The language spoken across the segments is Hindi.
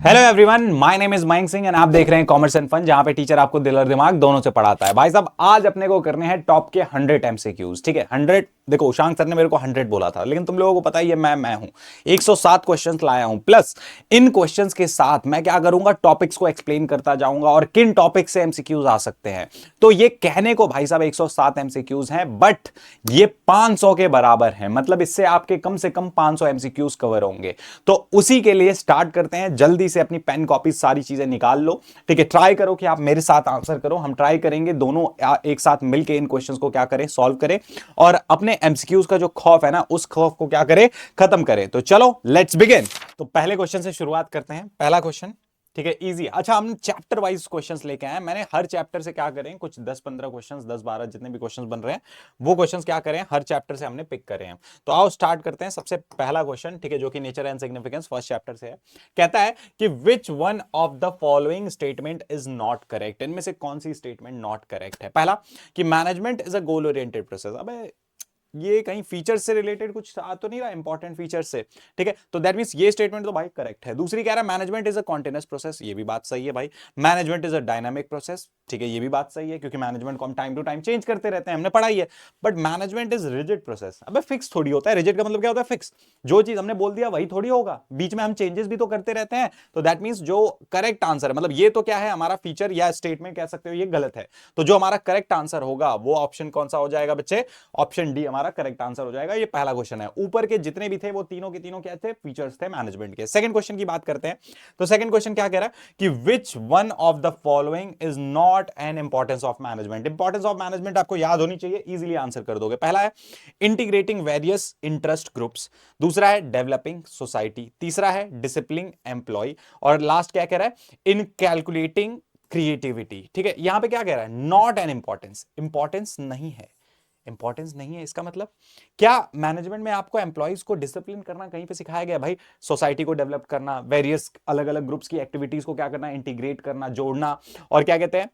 Hello everyone, my name is Mayank Singh and आप देख रहे हैं कॉमर्स एंड फन, जहां पे टीचर आपको दिल और दिमाग दोनों से पढ़ाता है। भाई साहब, आज अपने को करने हैं टॉप के 100 एमसीक्यूज। ठीक है, 100। देखो, शांक सर ने मेरे को 100 बोला था, लेकिन तुम लोगों को पता ही है मैं हूं 107 क्वेश्चंस लाया हूं। प्लस इन क्वेश्चंस के साथ मैं क्या करूंगा, टॉपिक्स को एक्सप्लेन करता जाऊंगा और किन टॉपिक से एमसीक्यूज आ सकते हैं। तो ये कहने को भाई साहब 107 एमसीक्यूज हैं, बट ये 500 के बराबर है। मतलब इससे आपके कम से कम 500 एमसीक्यूज कवर होंगे। तो उसी के लिए स्टार्ट करते हैं। जल्दी से अपनी पेन कॉपी सारी चीजें निकाल लो। ठीक है, ट्राई करो कि आप मेरे साथ आंसर करो। हम ट्राई करेंगे दोनों एक साथ मिलकर इन क्वेश्चंस को क्या करें, सॉल्व करें और अपने एमसीक्यूज का जो खौफ है ना, उस खौफ को क्या करें, खत्म करें। तो चलो लेट्स बिगिन। तो पहले क्वेश्चन से शुरुआत करते हैं। पहला क्वेश्चन, ठीक है, इजी। अच्छा, हमने चैप्टर वाइज क्वेश्चंस लेके आए हैं। मैंने हर चैप्टर से क्या करें, कुछ 10-15 क्वेश्चंस, 10-12 जितने भी क्वेश्चंस बन रहे हैं वो क्वेश्चंस क्या करें, हर चैप्टर से हमने पिक करे हैं। तो आओ स्टार्ट करते हैं। सबसे पहला क्वेश्चन, ठीक है, जो कि nature and significance first chapter से है। कहता है कि विच one of the following statement is not correct. इनमें से कौन सी स्टेटमेंट नॉट करेक्ट है। पहला कि management is a goal oriented process. अबे ये कहीं फीचर से रिलेटेड कुछ आ तो नहीं रहा, इंपॉर्टेंट फीचर से। ठीक है, तो दैट मींस ये स्टेटमेंट तो भाई करेक्ट है। दूसरी कह रहा है management is a continuous process. ये भी बात सही है भाई। Management is a dynamic process. ठीक है, ये भी बात सही है, क्योंकि मैनेजमेंट को हम टाइम टू टाइम चेंज करते रहते हैं, हमने पढ़ाई है। But management is rigid process. अबे फिक्स थोड़ी होता है। रिजिड का मतलब क्या होता है, फिक्स। जो चीज हमने बोल दिया वही थोड़ी होगा, बीच में हम चेंजेस भी तो करते रहते हैं। तो दैट मींस जो करेक्ट आंसर है, मतलब ये तो क्या है, हमारा फीचर या स्टेटमेंट कह सकते हो, ये गलत है। तो जो हमारा करेक्ट आंसर होगा वो ऑप्शन कौन सा हो जाएगा बच्चे, ऑप्शन डी हमारा करेक्ट आंसर हो जाएगा। ये पहला क्वेश्चन है। ऊपर के जितने भी थे वो तीनों के तीनों क्या थे, फीचर्स थे मैनेजमेंट के। सेकंड क्वेश्चन की बात करते हैं। तो सेकंड क्वेश्चन क्या कह रहा है कि विच one of the following is not an importance of management. Importance of management आपको याद होनी चाहिए, इजीली आंसर कर दोगे। पहला है इंटीग्रेटिंग वेरियस इंटरेस्ट ग्रुप्स। दूसरा है डेवलपिंग सोसाइटी। तीसरा है डिसिप्लिन एम्प्लॉय। और लास्ट क्या कह रहा है, इन कैलकुलेटिंग क्रिएटिविटी। ठीक है, यहां पे क्या कह रहा है, नॉट एन इंपॉर्टेंस। इंपॉर्टेंस नहीं है, इंपॉर्टेंस नहीं है। इसका मतलब क्या मैनेजमेंट में आपको एम्प्लॉइज को डिसिप्लिन करना कहीं पे सिखाया गया भाई? सोसाइटी को डेवलप करना, वेरियस अलग अलग ग्रुप्स की एक्टिविटीज को क्या करना, इंटीग्रेट करना, जोड़ना, और क्या कहते हैं,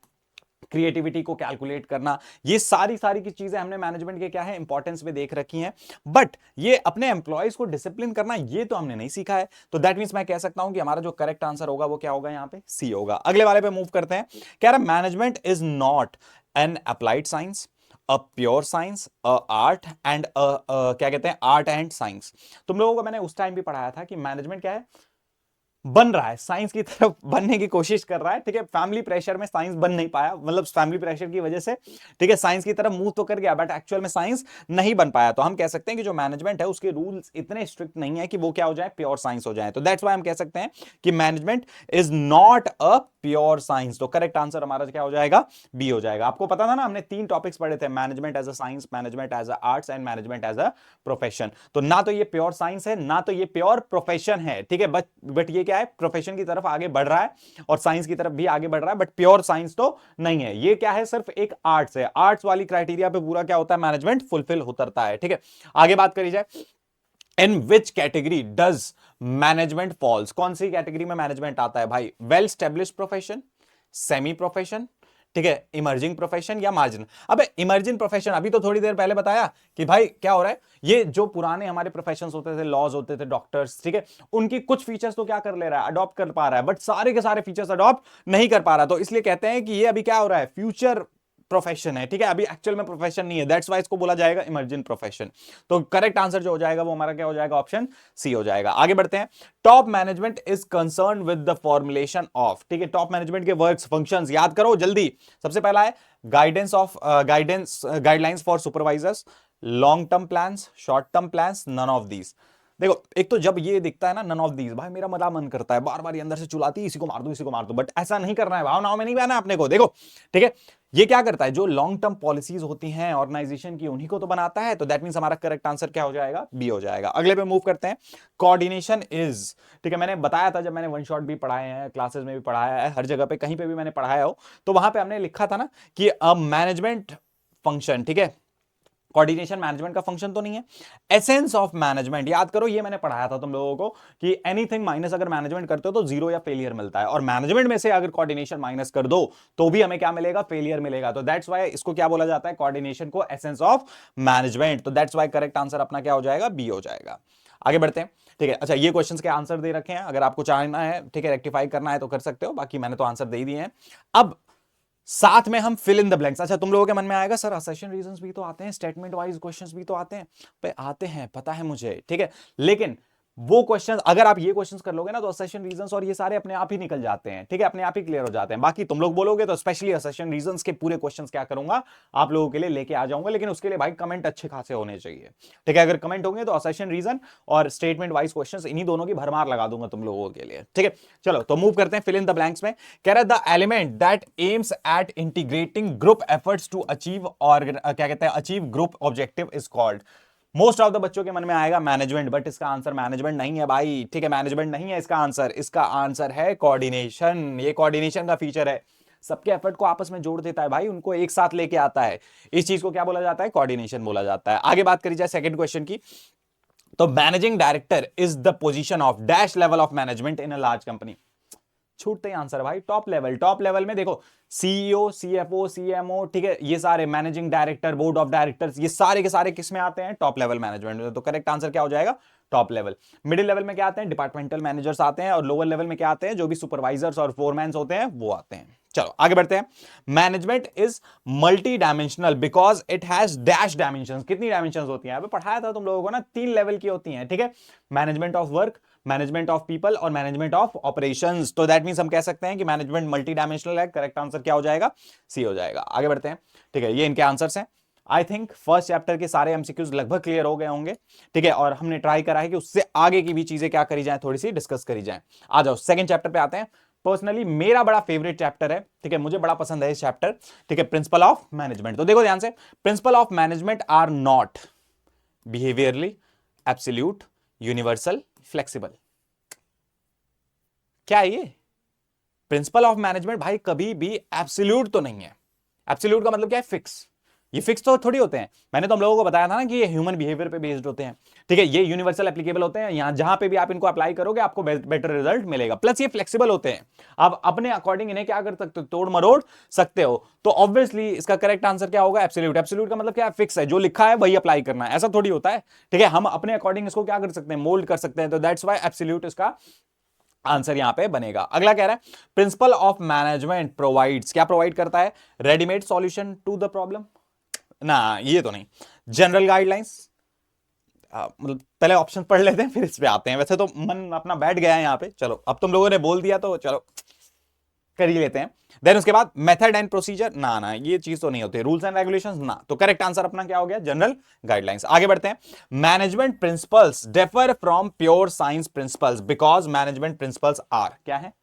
क्रिएटिविटी को कैलकुलेट करना। ये सारी सारी की चीजें हमने मैनेजमेंट के क्या है, इंपॉर्टेंस में देख रखी हैं। बट ये अपने एम्प्लॉयज को डिसिप्लिन करना, ये तो हमने नहीं सीखा है। तो दैट मींस मैं कह सकता हूं कि हमारा जो करेक्ट आंसर होगा वो क्या होगा, यहां पे सी होगा। अगले वाले पे मूव करते हैं। कह रहा management is not N applied science, a pure science, a art and क्या कहते हैं, आर्ट एंड साइंस। तुम लोगों को मैंने उस टाइम भी पढ़ाया था कि मैनेजमेंट क्या है, बन रहा है, साइंस की तरफ बनने की कोशिश कर रहा है। ठीक है, फैमिली प्रेशर में साइंस बन नहीं पाया, मतलब फैमिली प्रेशर की वजह से, ठीक है, साइंस की तरफ मूव तो कर गया, बट एक्चुअल में साइंस नहीं बन पाया। तो हम कह सकते हैं कि जो मैनेजमेंट है उसके रूल्स इतने स्ट्रिक्ट नहीं है कि वो क्या हो जाए, प्योर साइंस हो जाए। तो दैट्स व्हाई हम कह सकते हैं कि management is not a pure science. तो करेक्ट आंसर हमारा क्या हो जाएगा, बी हो जाएगा। आपको पता था ना, हमने 3 टॉपिक्स पढ़े थे, management as a science, management as a arts and management as a profession. तो ना तो ये प्योर साइंस है, ना तो ये प्योर प्रोफेशन है। ठीक है, बट ये क्या है, प्रोफेशन की तरफ आगे बढ़ रहा है और साइंस की तरफ भी आगे बढ़ रहा है, बट प्योर साइंस तो नहीं है। ये क्या है, सिर्फ एक आर्ट्स है। आर्ट्स वाली क्राइटेरिया पे पूरा क्या होता है, मैनेजमेंट फुलफिल उतरता है। ठीक है, आगे बात करी जाए, in which category does management falls. कौन सी कैटेगरी में मैनेजमेंट आता है भाई, well established profession, semi profession, ठीक है, इमर्जिंग प्रोफेशन या मार्जिन। अबे इमर्जिंग प्रोफेशन अभी तो थोड़ी देर पहले बताया कि भाई क्या हो रहा है, ये जो पुराने हमारे प्रोफेशंस होते थे, लॉज होते थे, डॉक्टर्स, ठीक है, उनकी कुछ फीचर्स तो क्या कर ले रहा है, अडॉप्ट कर पा रहा है, बट सारे के सारे फीचर्स अडॉप्ट नहीं कर पा रहा। तो इसलिए कहते हैं कि ये अभी क्या हो रहा है, फ्यूचर प्रोफेशन है। ठीक है, अभी एक्चुअल में प्रोफेशन नहीं है, दैट्स वाई इसको बोला जाएगा इमर्जिंग प्रोफेशन। तो करेक्ट आंसर जो हो जाएगा वो हमारा क्या हो जाएगा, ऑप्शन सी हो जाएगा। आगे बढ़ते हैं। Top management is concern with the formulation of. ठीक है, टॉप मैनेजमेंट के वर्क्स, फंक्शंस याद करो जल्दी। सबसे पहला है guidelines for supervisors, long term plans, short term plans, none of these. देखो, एक तो जब ये दिखता है ना नन ऑफ दीज, भाई मेरा मजा मन करता है, बार बार ये अंदर से चुलाती है, इसी को मार दो, इसी को मार दो, बट ऐसा नहीं करना है, भावनाओं में नहीं बहना अपने को। देखो, ठीक है, ये क्या करता है, जो लॉन्ग टर्म पॉलिसीज होती हैं ऑर्गेनाइजेशन की, उन्हीं को तो बनाता है। तो दैट मींस हमारा करेक्ट आंसर क्या हो जाएगा, बी हो जाएगा। अगले पे मूव करते हैं। कोऑर्डिनेशन इज, ठीक है, मैंने बताया था, जब मैंने वन शॉट भी पढ़ाए हैं, क्लासेस में भी पढ़ाया है, हर जगह पे कहीं पे भी मैंने पढ़ाया हो, तो वहां पे हमने लिखा था ना कि मैनेजमेंट फंक्शन, ठीक है, कोऑर्डिनेशन मैनेजमेंट का फंक्शन तो नहीं है। एसेंस ऑफ मैनेजमेंट याद करो, ये मैंने पढ़ाया था तुम लोगों को कि एनीथिंग माइनस अगर मैनेजमेंट करते हो तो जीरो या फेलियर मिलता है, और मैनेजमेंट में से अगर कोऑर्डिनेशन माइनस कर दो तो भी हमें क्या मिलेगा, फेलियर मिलेगा। तो दैट्स वाई इसको क्या बोला जाता है, कोऑर्डिनेशन को एसेंस ऑफ मैनेजमेंट। तो दैट्स वाई करेक्ट आंसर अपना क्या हो जाएगा, बी हो जाएगा। आगे बढ़ते हैं, ठीक है। अच्छा, ये क्वेश्चंस के आंसर दे रखे हैं, अगर आपको चाहना है, ठीक है, रेक्टिफाई करना है तो कर सकते हो, बाकी मैंने तो आंसर दे ही दिए हैं। अब साथ में हम फिल इन द ब्लैंक्स। अच्छा, तुम लोगों के मन में आएगा सर असेशन रीजंस भी तो आते हैं, स्टेटमेंट वाइज क्वेश्चंस भी तो आते हैं। पे आते हैं, पता है मुझे, ठीक है, लेकिन वो क्वेश्चन अगर आप ये क्वेश्चंस कर लोगे ना तो असेशन रीजंस और ये सारे अपने आप ही निकल जाते हैं, ठीक है, अपने आप ही क्लियर हो जाते हैं। बाकी तुम लोग बोलोगे तो स्पेशली असेशन रीजंस के पूरे क्वेश्चंस क्या करूंगा, आप लोगों के लिए लेके आ जाऊंगा, लेकिन उसके लिए भाई कमेंट अच्छे खासे होने चाहिए, ठीक है। अगर कमेंट होंगे तो असेशन रीजन और स्टेटमेंट वाइज क्वेश्चंस इन्हीं दोनों की भरमार लगा दूंगा तुम लोगों के लिए, ठीक है। चलो तो मूव करते हैं फिल इन द ब्लैंक्स में। कह रहा है the element that aims at integrating group efforts to achieve, और क्या कहते हैं, achieve group objective is called. Most of the बच्चों के मन में आएगा मैनेजमेंट, बट इसका आंसर मैनेजमेंट नहीं है भाई, ठीक है, मैनेजमेंट नहीं है इसका आंसर। इसका आंसर है कोऑर्डिनेशन। ये कोऑर्डिनेशन का फीचर है, सबके एफर्ट को आपस में जोड़ देता है भाई, उनको एक साथ लेके आता है। इस चीज को क्या बोला जाता है, कोऑर्डिनेशन बोला जाता है। आगे बात करी जाए सेकंड क्वेश्चन की, तो managing director is the position of dash level of management in a large company. छूटते ही आंसर भाई, टॉप लेवल। टॉप लेवल में देखो सीईओ, सीएफओ, सीएमओ, ठीक है, ये सारे managing director, board of directors, ये सारे के सारे किस में आते हैं, टॉप लेवल मैनेजमेंट में। तो करेक्ट आंसर क्या हो जाएगा, टॉप लेवल। मिडिल लेवल में क्या आते हैं, डिपार्टमेंटल मैनेजर्स आते हैं, और लोअर लेवल में क्या आते हैं, जो भी सुपरवाइजर्स और फोरमैन्स होते हैं वो आते हैं। चलो आगे बढ़ते हैं। Management is multi dimensional because it has dash dimension. कितनी डायमेंशन होती हैं, अभी पढ़ाया था तुम लोगों को ना, 3 लेवल की होती हैं, ठीक है, management of work, management of people और मैनेजमेंट ऑफ ऑपरेशंस। तो दैट मींस हम कह सकते हैं कि मैनेजमेंट मल्टी डायमेंशनल है। करेक्ट आंसर क्या हो जाएगा, सी हो जाएगा। आगे बढ़ते हैं, ठीक है, ये इनके आंसर्स हैं। आई थिंक फर्स्ट चैप्टर के सारे एमसीक्यूज लगभग क्लियर हो गए होंगे, ठीक है, और हमने ट्राई करा है कि उससे आगे की भी चीजें क्या करी जाए, थोड़ी सी डिस्कस करी जाए। आ जाओ सेकंड चैप्टर पे आते हैं। पर्सनली मेरा बड़ा फेवरेट चैप्टर है, ठीक है, मुझे बड़ा पसंद है इस चैप्टर, ठीक है, प्रिंसिपल ऑफ मैनेजमेंट। तो देखो ध्यान से, principle of management are not behaviourally, absolute, universal, flexible. क्या है ये, प्रिंसिपल ऑफ मैनेजमेंट भाई कभी भी एब्सोल्यूट तो नहीं है। एब्सोल्यूट का मतलब क्या है, फिक्स। ये फिक्स तो थोड़ी होते हैं, मैंने तो हम लोगों को बताया था ना कि ये ह्यूमन बिहेवियर पे बेस्ड होते हैं, ठीक है। ये यूनिवर्सल एप्लीकेबल होते हैं, यहां जहां पे भी आप इनको अप्लाई करोगे आपको बेटर रिजल्ट मिलेगा। प्लस ये फ्लेक्सिबल होते हैं, आप अपने अकॉर्डिंग इन्हें क्या कर सकते हो, तोड़ मरोड़ सकते हो। तो ऑब्वियसली इसका करेक्ट आंसर क्या होगा, एब्सोल्यूट। एब्सोल्यूट का मतलब क्या है, फिक्स है, जो लिखा है वही अप्लाई करना है, ऐसा थोड़ी होता है, ठीक है। हम अपने अकॉर्डिंग इसको क्या कर सकते हैं, मोल्ड कर सकते हैं। तो दैट्स वाई एब्सोल्यूट इसका आंसर यहां पे बनेगा। अगला कह रहा है प्रिंसिपल ऑफ मैनेजमेंट प्रोवाइड्स, क्या प्रोवाइड करता है, readymade solution to the problem. ना ये तो नहीं, जनरल गाइडलाइंस। मतलब पहले ऑप्शन पढ़ लेते हैं फिर इस पे आते हैं, वैसे तो मन अपना बैठ गया है यहां पे। चलो अब तुम लोगों ने बोल दिया तो चलो कर ही लेते हैं। देन उसके बाद मेथड एंड प्रोसीजर, ना ना ये चीज तो नहीं होती, रूल्स एंड रेगुलेशंस ना। तो करेक्ट आंसर अपना क्या हो गया, जनरल गाइडलाइंस। आगे बढ़ते हैं। Management principles differ from pure science principles because management principles are, क्या है,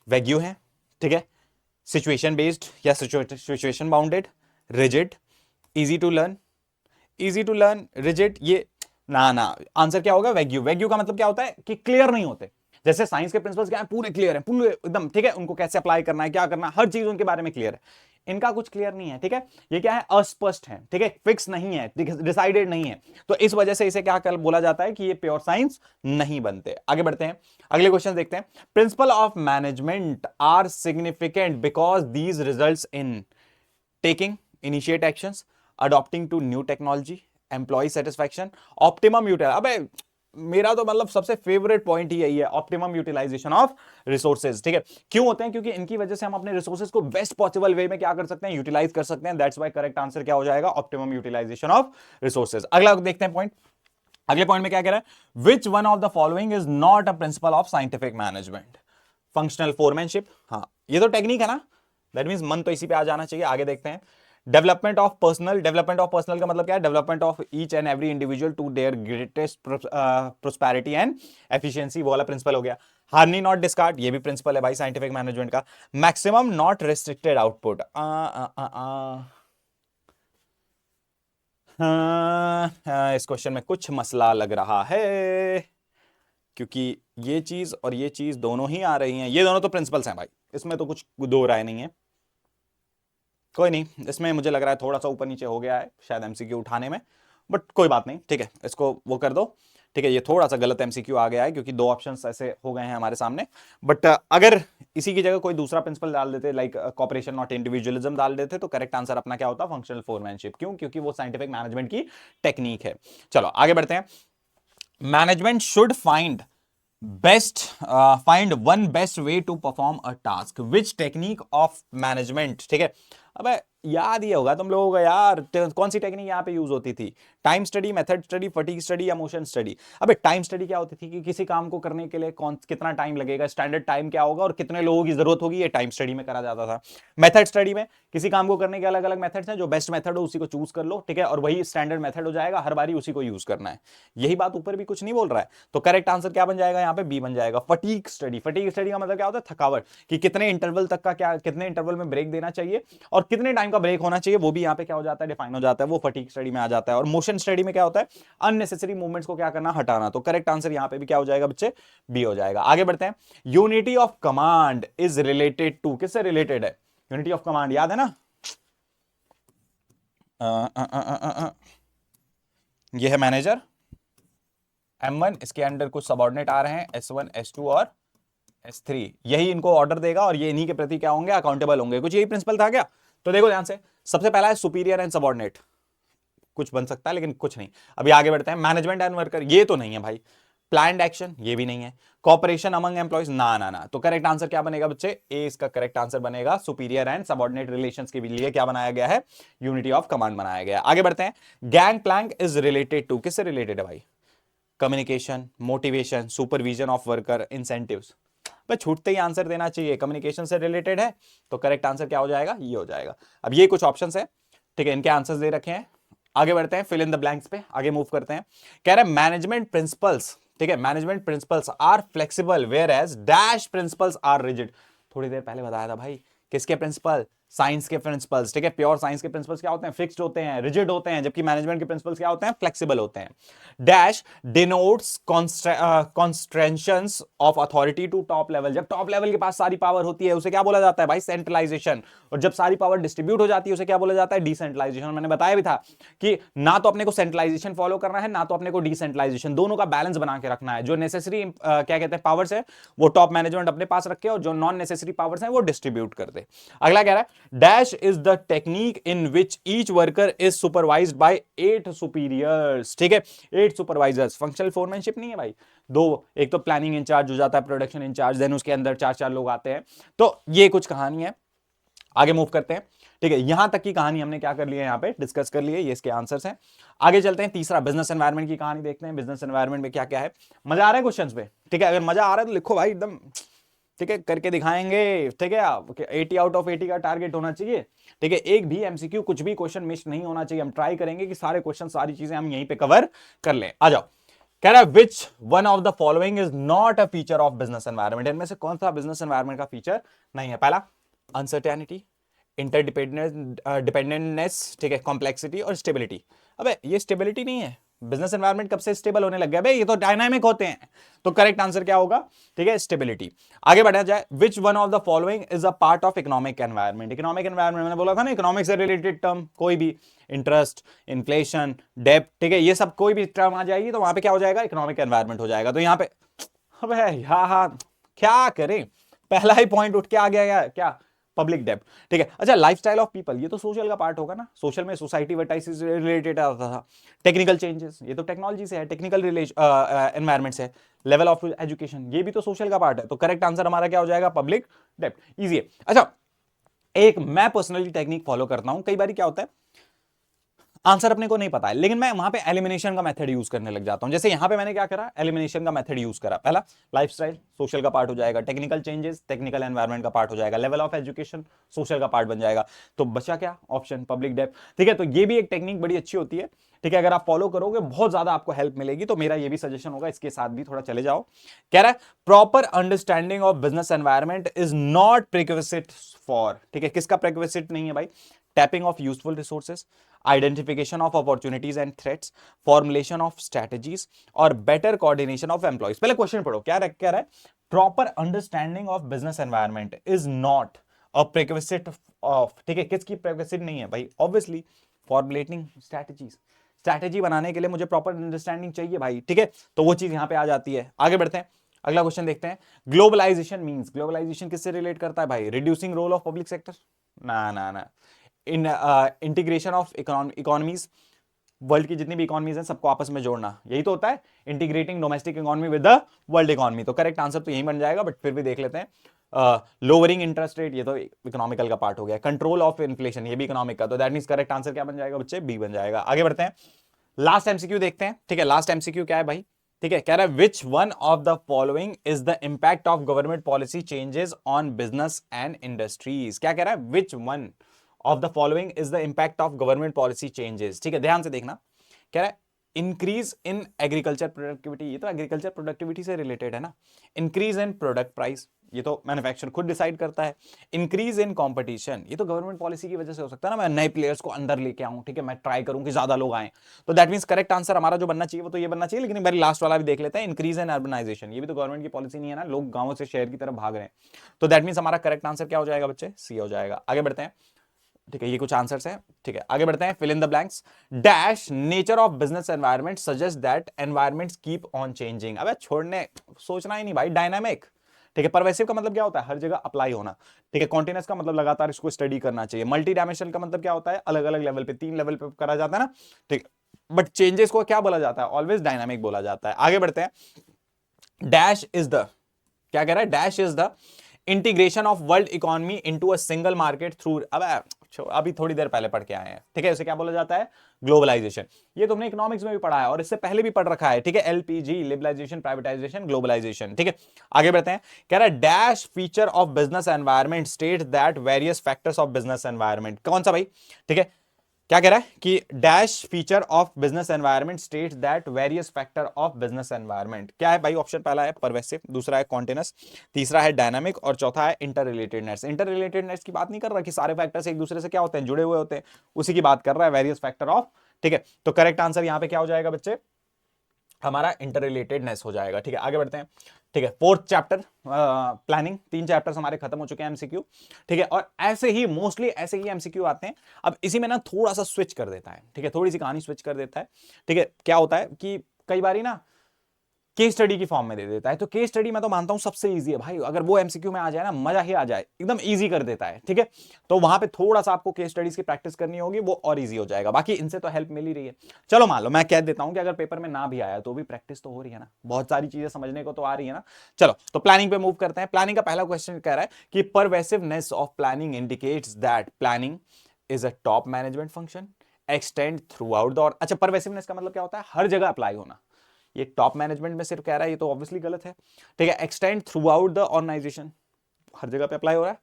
वैग्यू है, ठीक है, सिचुएशन बेस्ड या situation bounded, rigid, easy to learn, easy to learn, rigid, ये ना ना। आंसर क्या होगा, वैग्यू। वैग्यू का मतलब क्या होता है कि क्लियर नहीं होते। जैसे साइंस के प्रिंसिपल्स क्या है, पूरे क्लियर है, पूरे एकदम, ठीक है, उनको कैसे अप्लाई करना है, क्या करना है, हर चीज उनके बारे में क्लियर है। इनका कुछ क्लियर नहीं है, ठीक है, ये क्या है, अस्पष्ट है, ठीक है, फिक्स नहीं है, डिसाइडेड नहीं है। तो इस वजह से इसे क्या बोला जाता है कि ये प्योर साइंस नहीं बनते। आगे बढ़ते हैं, अगले क्वेश्चन देखते हैं। Principle of management are significant because these results in taking initiate actions, adopting to new technology, employ satisfaction, optimum utilisation. अबे मेरा तो मतलब सबसे फेवरेट पॉइंट ही यही है, ऑप्टिमम यूटिलाइजेशन ऑफ रिसोर्सेज, ठीक है। क्यों होते हैं, क्योंकि इनकी वजह से हम अपने रिसोर्सेज को बेस्ट पॉसिबल वे में क्या कर सकते हैं, यूटिलाइज कर सकते हैं। दैट्स व्हाई करेक्ट आंसर क्या हो जाएगा, ऑप्टिमम यूटिलाइजेशन ऑफ रिसोर्सेज। अगला देखते हैं पॉइंट। अगले पॉइंट में क्या कह रहा है, which one of the following is not a principle of scientific management, functional foremanship, हाँ ये तो टेक्निक है ना, दैट मींस मन तो इसी पे आ जाना चाहिए। आगे देखते हैं। Development of personal, development of personal का मतलब क्या है, development of each and every individual to their greatest prosperity and efficiency, वो वाला प्रिंसिपल हो गया। हार्नी नॉट डिस्कार्ड, ये भी प्रिंसिपल है भाई साइंटिफिक मैनेजमेंट का। मैक्सिमम नॉट रिस्ट्रिक्टेड आउटपुट, इस क्वेश्चन में कुछ मसला लग रहा है, क्योंकि ये चीज और ये चीज दोनों ही आ रही हैं। ये दोनों तो प्रिंसिपल्स हैं भाई, इसमें तो कुछ दो राय नहीं है। कोई नहीं, इसमें मुझे लग रहा है थोड़ा सा ऊपर नीचे हो गया है शायद एमसीक्यू उठाने में, बट कोई बात नहीं, ठीक है, इसको वो कर दो, ठीक है। ये थोड़ा सा गलत एमसीक्यू आ गया है क्योंकि दो ऑप्शंस ऐसे हो गए हैं हमारे सामने। बट अगर इसी की जगह कोई दूसरा प्रिंसिपल डाल देते, लाइक कॉपरेशन नॉट इंडिविजुअलिज्म डाल देते, तो करेक्ट आंसर अपना क्या होता, फंक्शनल फोरमैनशिप। क्यों, क्योंकि वो साइंटिफिक मैनेजमेंट की टेक्निक है। चलो आगे बढ़ते हैं। Management should find one best way to perform a task. Which technique of management, ठीक है। अबे याद ही होगा तुम लोगों को यार, कौन सी टेक्निक यहाँ पे यूज होती थी? Time study, method study, fatigue study या मोशन स्टडी? अबे टाइम स्टडी क्या होती थी कि किसी काम को करने के लिए कौन कितना टाइम लगेगा, स्टैंडर्ड टाइम क्या होगा और कितने लोगों की जरूरत होगी, ये टाइम स्टडी में करा जाता था। मेथड स्टडी में किसी काम को करने के अलग अलग मेथड्स हैं, जो बेस्ट मेथड हो उसी को चूज कर लो, ठीक है, और वही स्टैंडर्ड मेथड हो जाएगा, हर बारी उसी को यूज करना है। यही बात ऊपर भी कुछ नहीं बोल रहा है। तो करेक्ट आंसर क्या बन जाएगा यहाँ पे? बी बन जाएगा। फटीग स्टडी, फटीग स्टडी का मतलब क्या होता है? थकावट, कि कितने इंटरवल तक का, क्या कितने इंटरवल में ब्रेक देना चाहिए और कितने टाइम का ब्रेक होना चाहिए, वो भी यहाँ पे क्या हो जाता है? डिफाइन हो जाता है, वो फटीग स्टडी में आ जाता है। और मोशन स्टडी में क्या होता है? अननेसेसरी मूवमेंट्स को क्या करना? हटाना। तो करेक्ट आंसर यहाँ पे भी क्या हो जाएगा बच्चे? बी हो जाएगा। आगे बढ़ते हैं। Unity of command is related to, किससे रिलेटेड है? यूनिटी ऑफ कमांड याद है ना? ये है मैनेजर M1, इसके अंडर कुछ सबऑर्डिनेट आ रहे हैं S1, S2 और S3। यही इनको ऑर्डर देगा और ये इन्हीं के प्रति क्या होंगे? अकाउंटेबल होंगे। कुछ यही प्रिंसिपल था क्या? तो देखो ध्यान से, सबसे पहला है सुपीरियर एंड सबऑर्डिनेट, कुछ बन सकता है लेकिन कुछ नहीं। अभी आगे बढ़ते हैं। मैनेजमेंट एंड वर्कर, ये तो नहीं है भाई। प्लान्ड एक्शन, ये भी नहीं है। कॉपरेशन अमंग एम्प्लॉइज, ना ना ना। तो करेक्ट आंसर क्या बनेगा बच्चे? ए इसका करेक्ट आंसर बनेगा। सुपीरियर एंड सबऑर्डिनेट रिलेशंस के लिए क्या बनाया गया है? यूनिटी ऑफ कमांड बनाया गया। आगे बढ़ते हैं। Gang plank is related to, किससे रिलेटेड है भाई? Communication, motivation, supervision of worker, incentives. भाई छूटते ही आंसर देना चाहिए, कम्युनिकेशन से रिलेटेड है तो करेक्ट आंसर क्या हो जाएगा? ये हो जाएगा। अब ये कुछ ऑप्शंस है, ठीक है, इनके आंसर्स दे रखे हैं। आगे बढ़ते हैं, फिल इन द ब्लैंक्स पे आगे मूव करते हैं। कह रहे हैं मैनेजमेंट प्रिंसिपल्स, ठीक है, management principles are flexible whereas dash principles are rigid. थोड़ी देर पहले बताया था भाई, किसके प्रिंसिपल? साइंस के प्रिंसिपल्स, ठीक है। प्योर साइंस के प्रिंसिपल्स क्या होते हैं? फिक्स्ड होते हैं, रिजिड होते हैं, जबकि मैनेजमेंट के प्रिंसिपल्स क्या होते हैं? फ्लेक्सिबल होते हैं। Dash denotes concentration of authority to top level. जब टॉप लेवल के पास सारी पावर होती है उसे क्या बोला जाता है भाई? सेंट्रलाइजेशन। और जब सारी पावर डिस्ट्रीब्यूट हो जाती है उसे क्या बोला जाता है? डिसेंट्रलाइजेशन। मैंने बताया भी था कि ना तो अपने को सेंट्रलाइजेशन फॉलो करना है, ना तो अपने को डिसेंट्रलाइजेशन, दोनों का बैलेंस बना के रखना है। जो नेसेसरी क्या कहते हैं पावर्स है वो टॉप मैनेजमेंट अपने पास रखे और जो नॉन नेसेसरी पावर्स हैं वो डिस्ट्रीब्यूट कर दे। अगला कह रहा है dash is the technique in which each worker is supervised by 8 superiors, ठीक है। 8 सुपरवाइजर्स। फंक्शनल फोरमैनशिप नहीं है भाई, दो, एक तो प्लानिंग इंचार्ज हो जाता है, प्रोडक्शन इंचार्ज, देन उसके अंदर 4-4 लोग आते हैं। तो ये कुछ कहानी है। आगे मूव करते हैं, ठीक है। यहां तक की कहानी हमने क्या कर लिया है? यहाँ पे डिस्कस कर लिए, ये इसके आंसर्स हैं। आगे चलते हैं, तीसरा बिजनेस एनवायरनमेंट की कहानी देखते हैं। बिजनेस एनवायरनमेंट में क्या क्या है? मजा आ रहा है क्वेश्चंस पे? ठीक है, अगर मजा आ रहा है तो लिखो भाई एकदम, ठीक है, करके दिखाएंगे, ठीक है। 80 आउट ऑफ 80 का टारगेट होना चाहिए, ठीक है। एक भी एमसीक्यू, कुछ भी क्वेश्चन मिस नहीं होना चाहिए। हम ट्राई करेंगे कि सारे क्वेश्चन, सारी चीजें हम यहीं पे कवर कर लें। आ जाओ। कह रहा है which one of the following is not a feature of business environment. इनमें से कौन सा बिजनेस एनवायरनमेंट का फीचर नहीं है? पहला, अनसर्टेनिटी, डिपेंडेंटनेस, ठीक है, कॉम्प्लेक्सिटी और स्टेबिलिटी। अबे ये स्टेबिलिटी नहीं है। बिजनेस एनवायरनमेंट कब से स्टेबल होने लग गया भाई? ये तो डायनामिक होते हैं। तो करेक्ट आंसर क्या होगा? ठीक है, स्टेबिलिटी। आगे बढ़ा जाए। विच one of the following is a part of economic environment. Economic environment मैंने बोला था ना, इकोनॉमिक से रिलेटेड टर्म कोई भी, इंटरेस्ट, इन्फ्लेशन, डेब्ट, ठीक है, ये सब कोई भी टर्म आ जाएगी तो वहां पे क्या हो जाएगा? इकोनॉमिक एनवायरनमेंट हो जाएगा। तो यहाँ पे अबे हाँ, क्या करें, पहला ही पॉइंट उठ के आ गया क्या? पब्लिक डेब्ट, ठीक है। अच्छा, लाइफस्टाइल ऑफ पीपल, ये तो सोशल का पार्ट होगा ना। सोशल में सोसाइटी वर्टाइस रिलेटेड आता था। टेक्निकल चेंजेस, ये तो टेक्नोलॉजी से है, टेक्निकल एनवायरमेंट से। लेवल ऑफ एजुकेशन, ये भी तो सोशल का पार्ट है। तो करेक्ट आंसर हमारा क्या हो जाएगा? पब्लिक डेब्ट। इजी है। अच्छा, एक मैं पर्सनली टेक्निक फॉलो करता हूं। कई बार क्या होता है, आंसर अपने को नहीं पता है लेकिन मैं वहां पे एलिमिनेशन का मेथड यूज करने लग जाता हूं। जैसे यहां पे मैंने क्या करा? एलिमिनेशन का मेथड यूज करा। पहला, लाइफस्टाइल सोशल का पार्ट हो जाएगा, टेक्निकल चेंजेस टेक्निकल एनवायरनमेंट का पार्ट हो जाएगा, लेवल ऑफ एजुकेशन सोशल का पार्ट बन जाएगा। तो बचा क्या? ऑप्शन पब्लिक डेब्ट, ठीक है। तो ये भी एक टेक्निक बड़ी अच्छी होती है, ठीक है। अगर आप फॉलो करोगे बहुत ज्यादा आपको हेल्प मिलेगी। तो मेरा ये भी सजेशन होगा, इसके साथ भी थोड़ा चले जाओ। कह रहा है proper understanding of business environment is not prerequisite for, ठीक है, किसका प्रीक्विजिट नहीं है भाई? Tapping of useful resources, identification of opportunities and threats, formulation of strategies और बेटर कोऑर्डिनेशन ऑफ एम्प्लॉइज। पहले क्वेश्चन पढ़ो, क्या कह रहा है? Proper understanding of business environment is not a prerequisite of, ठीक है, किसकी प्रीक्विजिट नहीं है भाई? Obviously formulating strategies. स्ट्रैटेजी बनाने के लिए मुझे प्रॉपर अंडरस्टैंडिंग चाहिए भाई, ठीक है। तो वो चीज यहां पे आ जाती है। आगे बढ़ते हैं, अगला क्वेश्चन देखते हैं। ग्लोबलाइजेशन मींस, ग्लोबलाइजेशन किससे रिलेट करता है भाई? Reducing role of public sector, ना ना ना। In integration of economies, world की जितनी भी इकोनॉमीज हैं सबको आपस में जोड़ना, यही तो होता है integrating domestic economy with the world economy. तो करेक्ट आंसर तो यही बन जाएगा, बट फिर भी देख लेते हैं। लोअरिंग इंटरेस्ट रेट, ये तो इकोनॉमिकल का पार्ट हो गया। कंट्रोल ऑफ इन्फ्लेशन, ये भी इकोनॉमिक का, तो दैट मींस करेक्ट आंसर क्या बन जाएगा बच्चे, बी बन जाएगा। आगे बढ़ते हैं, लास्ट एमसीक्यू देखते हैं। ठीक है, लास्ट एमसीक्यू क्या है भाई, ठीक है, कह रहा है which one of the following is the impact of government policy changes on business and industries. क्या कह रहा है, which one of the following is the impact of government policy changes. ठीक है, ध्यान से देखना, कह रहा है इंक्रीज इन एग्रीकल्चर प्रोडक्टिविटी, ये तो एग्रीकल्चर प्रोडक्टिविटी से रिलेटेड है ना। इंक्रीज इन प्रोडक्ट प्राइस, ये तो मैन्युफैक्चर खुद डिसाइड करता है। इंक्रीज इन कंपटीशन, ये तो गवर्नमेंट पॉलिसी की वजह से हो सकता है ना, मैं नए प्लेयर्स को अंदर लेके आऊं, ठीक है, मैं ट्राई करूं कि ज्यादा लोग आए। तो दैट मींस करेक्ट आंसर हमारा जो बनना चाहिए वो तो ये बनना चाहिए, लेकिन मेरी लास्ट वाला भी देख लेते हैं, इंक्रीज इन अर्बनाइजेशन, ये भी तो गवर्नमेंट की पॉलिसी नहीं है ना, लोग गांवों से शहर की तरफ भाग रहे हैं। तो दैट मींस हमारा करेक्ट आंसर क्या हो जाएगा बच्चे, सी हो जाएगा। आगे बढ़ते हैं, ठीक है, ये कुछ आंसर्स हैं। ठीक है, आगे बढ़ते हैं, fill in the blanks. Dash nature of business environment suggest that environments keep on changing. अबे छोड़ने सोचना ही नहीं भाई, डायनामिक। ठीक है, परवेसिव का मतलब क्या होता है, हर जगह अप्लाई होना। ठीक है, कॉन्टिन्यूस का मतलब लगातार इसको स्टडी करना चाहिए। मल्टी डायमेंशनल का मतलब क्या होता है, अलग अलग लेवल पे, 3 लेवल पे करा जाता है ना। ठीक, बट चेंजेस को क्या बोला जाता है, ऑलवेज डायनामिक बोला जाता है। आगे बढ़ते हैं, डैश इज द, क्या कह रहा है, dash is the integration of world economy into a single market through, अब अभी थोड़ी देर पहले पढ़ के आए हैं। ठीक है, इसे क्या बोला जाता है, ग्लोबलाइजेशन। ये तुमने इकोनॉमिक्स में भी पढ़ा है और इससे पहले भी पढ़ रखा है। ठीक है, एलपीजी, लिबरलाइजेशन, प्राइवेटाइजेशन, ग्लोबलाइजेशन। ठीक है, आगे बढ़ते हैं, कह रहा है dash feature of business environment state that various factors of business environment, कौन सा भाई, ठीक है, क्या कह रहा है कि dash feature of business environment state that various factor of business environment. क्या है भाई, ऑप्शन पहला है परवेसिव, दूसरा है कॉन्टिन्यूस, तीसरा है डायनामिक और चौथा है इंटर रिलेटेडनेस। इंटर रिलेटेडनेस की बात नहीं कर रहा कि सारे फैक्टर्स एक दूसरे से क्या होते हैं, जुड़े हुए होते हैं, उसी की बात कर रहा है, वेरियस फैक्टर ऑफ। ठीक है, तो करेक्ट आंसर यहां पे क्या हो जाएगा बच्चे, हमारा इंटर रिलेटेडनेस हो जाएगा। ठीक है, आगे बढ़ते हैं। ठीक है, 4th चैप्टर प्लानिंग, 3 चैप्टर्स हमारे खत्म हो चुके हैं एमसीक्यू। ठीक है, और ऐसे ही मोस्टली ऐसे ही एमसीक्यू आते हैं। अब इसी में ना थोड़ा सा स्विच कर देता है, ठीक है, थोड़ी सी कहानी स्विच कर देता है। ठीक है, क्या होता है कि कई बारी ना केस स्टडी की फॉर्म में दे देता है, तो केस स्टडी मैं तो मानता हूं सबसे इजी है भाई, अगर वो एमसीक्यू में आ जाए ना मजा ही आ जाए, एकदम इजी कर देता है। ठीक है, तो वहां पे थोड़ा सा आपको केस स्टडीज की प्रैक्टिस करनी होगी, वो और इजी हो जाएगा, बाकी इनसे तो हेल्प मिल ही रही है। चलो मान लो मैं कह देता हूं कि अगर पेपर में ना भी आया तो भी प्रैक्टिस तो हो रही है ना, बहुत सारी चीजें समझने को तो आ रही है ना। चलो तो प्लानिंग पे मूव करते हैं। प्लानिंग का पहला क्वेश्चन कह रहा है कि pervasiveness of planning indicates that planning is a top management function extend throughout the, अच्छा परवेसिवनेस का मतलब क्या होता है, हर जगह अप्लाई होना। ये टॉप मैनेजमेंट में सिर्फ कह रहा है, ये तो ऑब्वियसली गलत है। ठीक है, extend throughout the organization, हर जगह पे अप्लाई हो रहा है,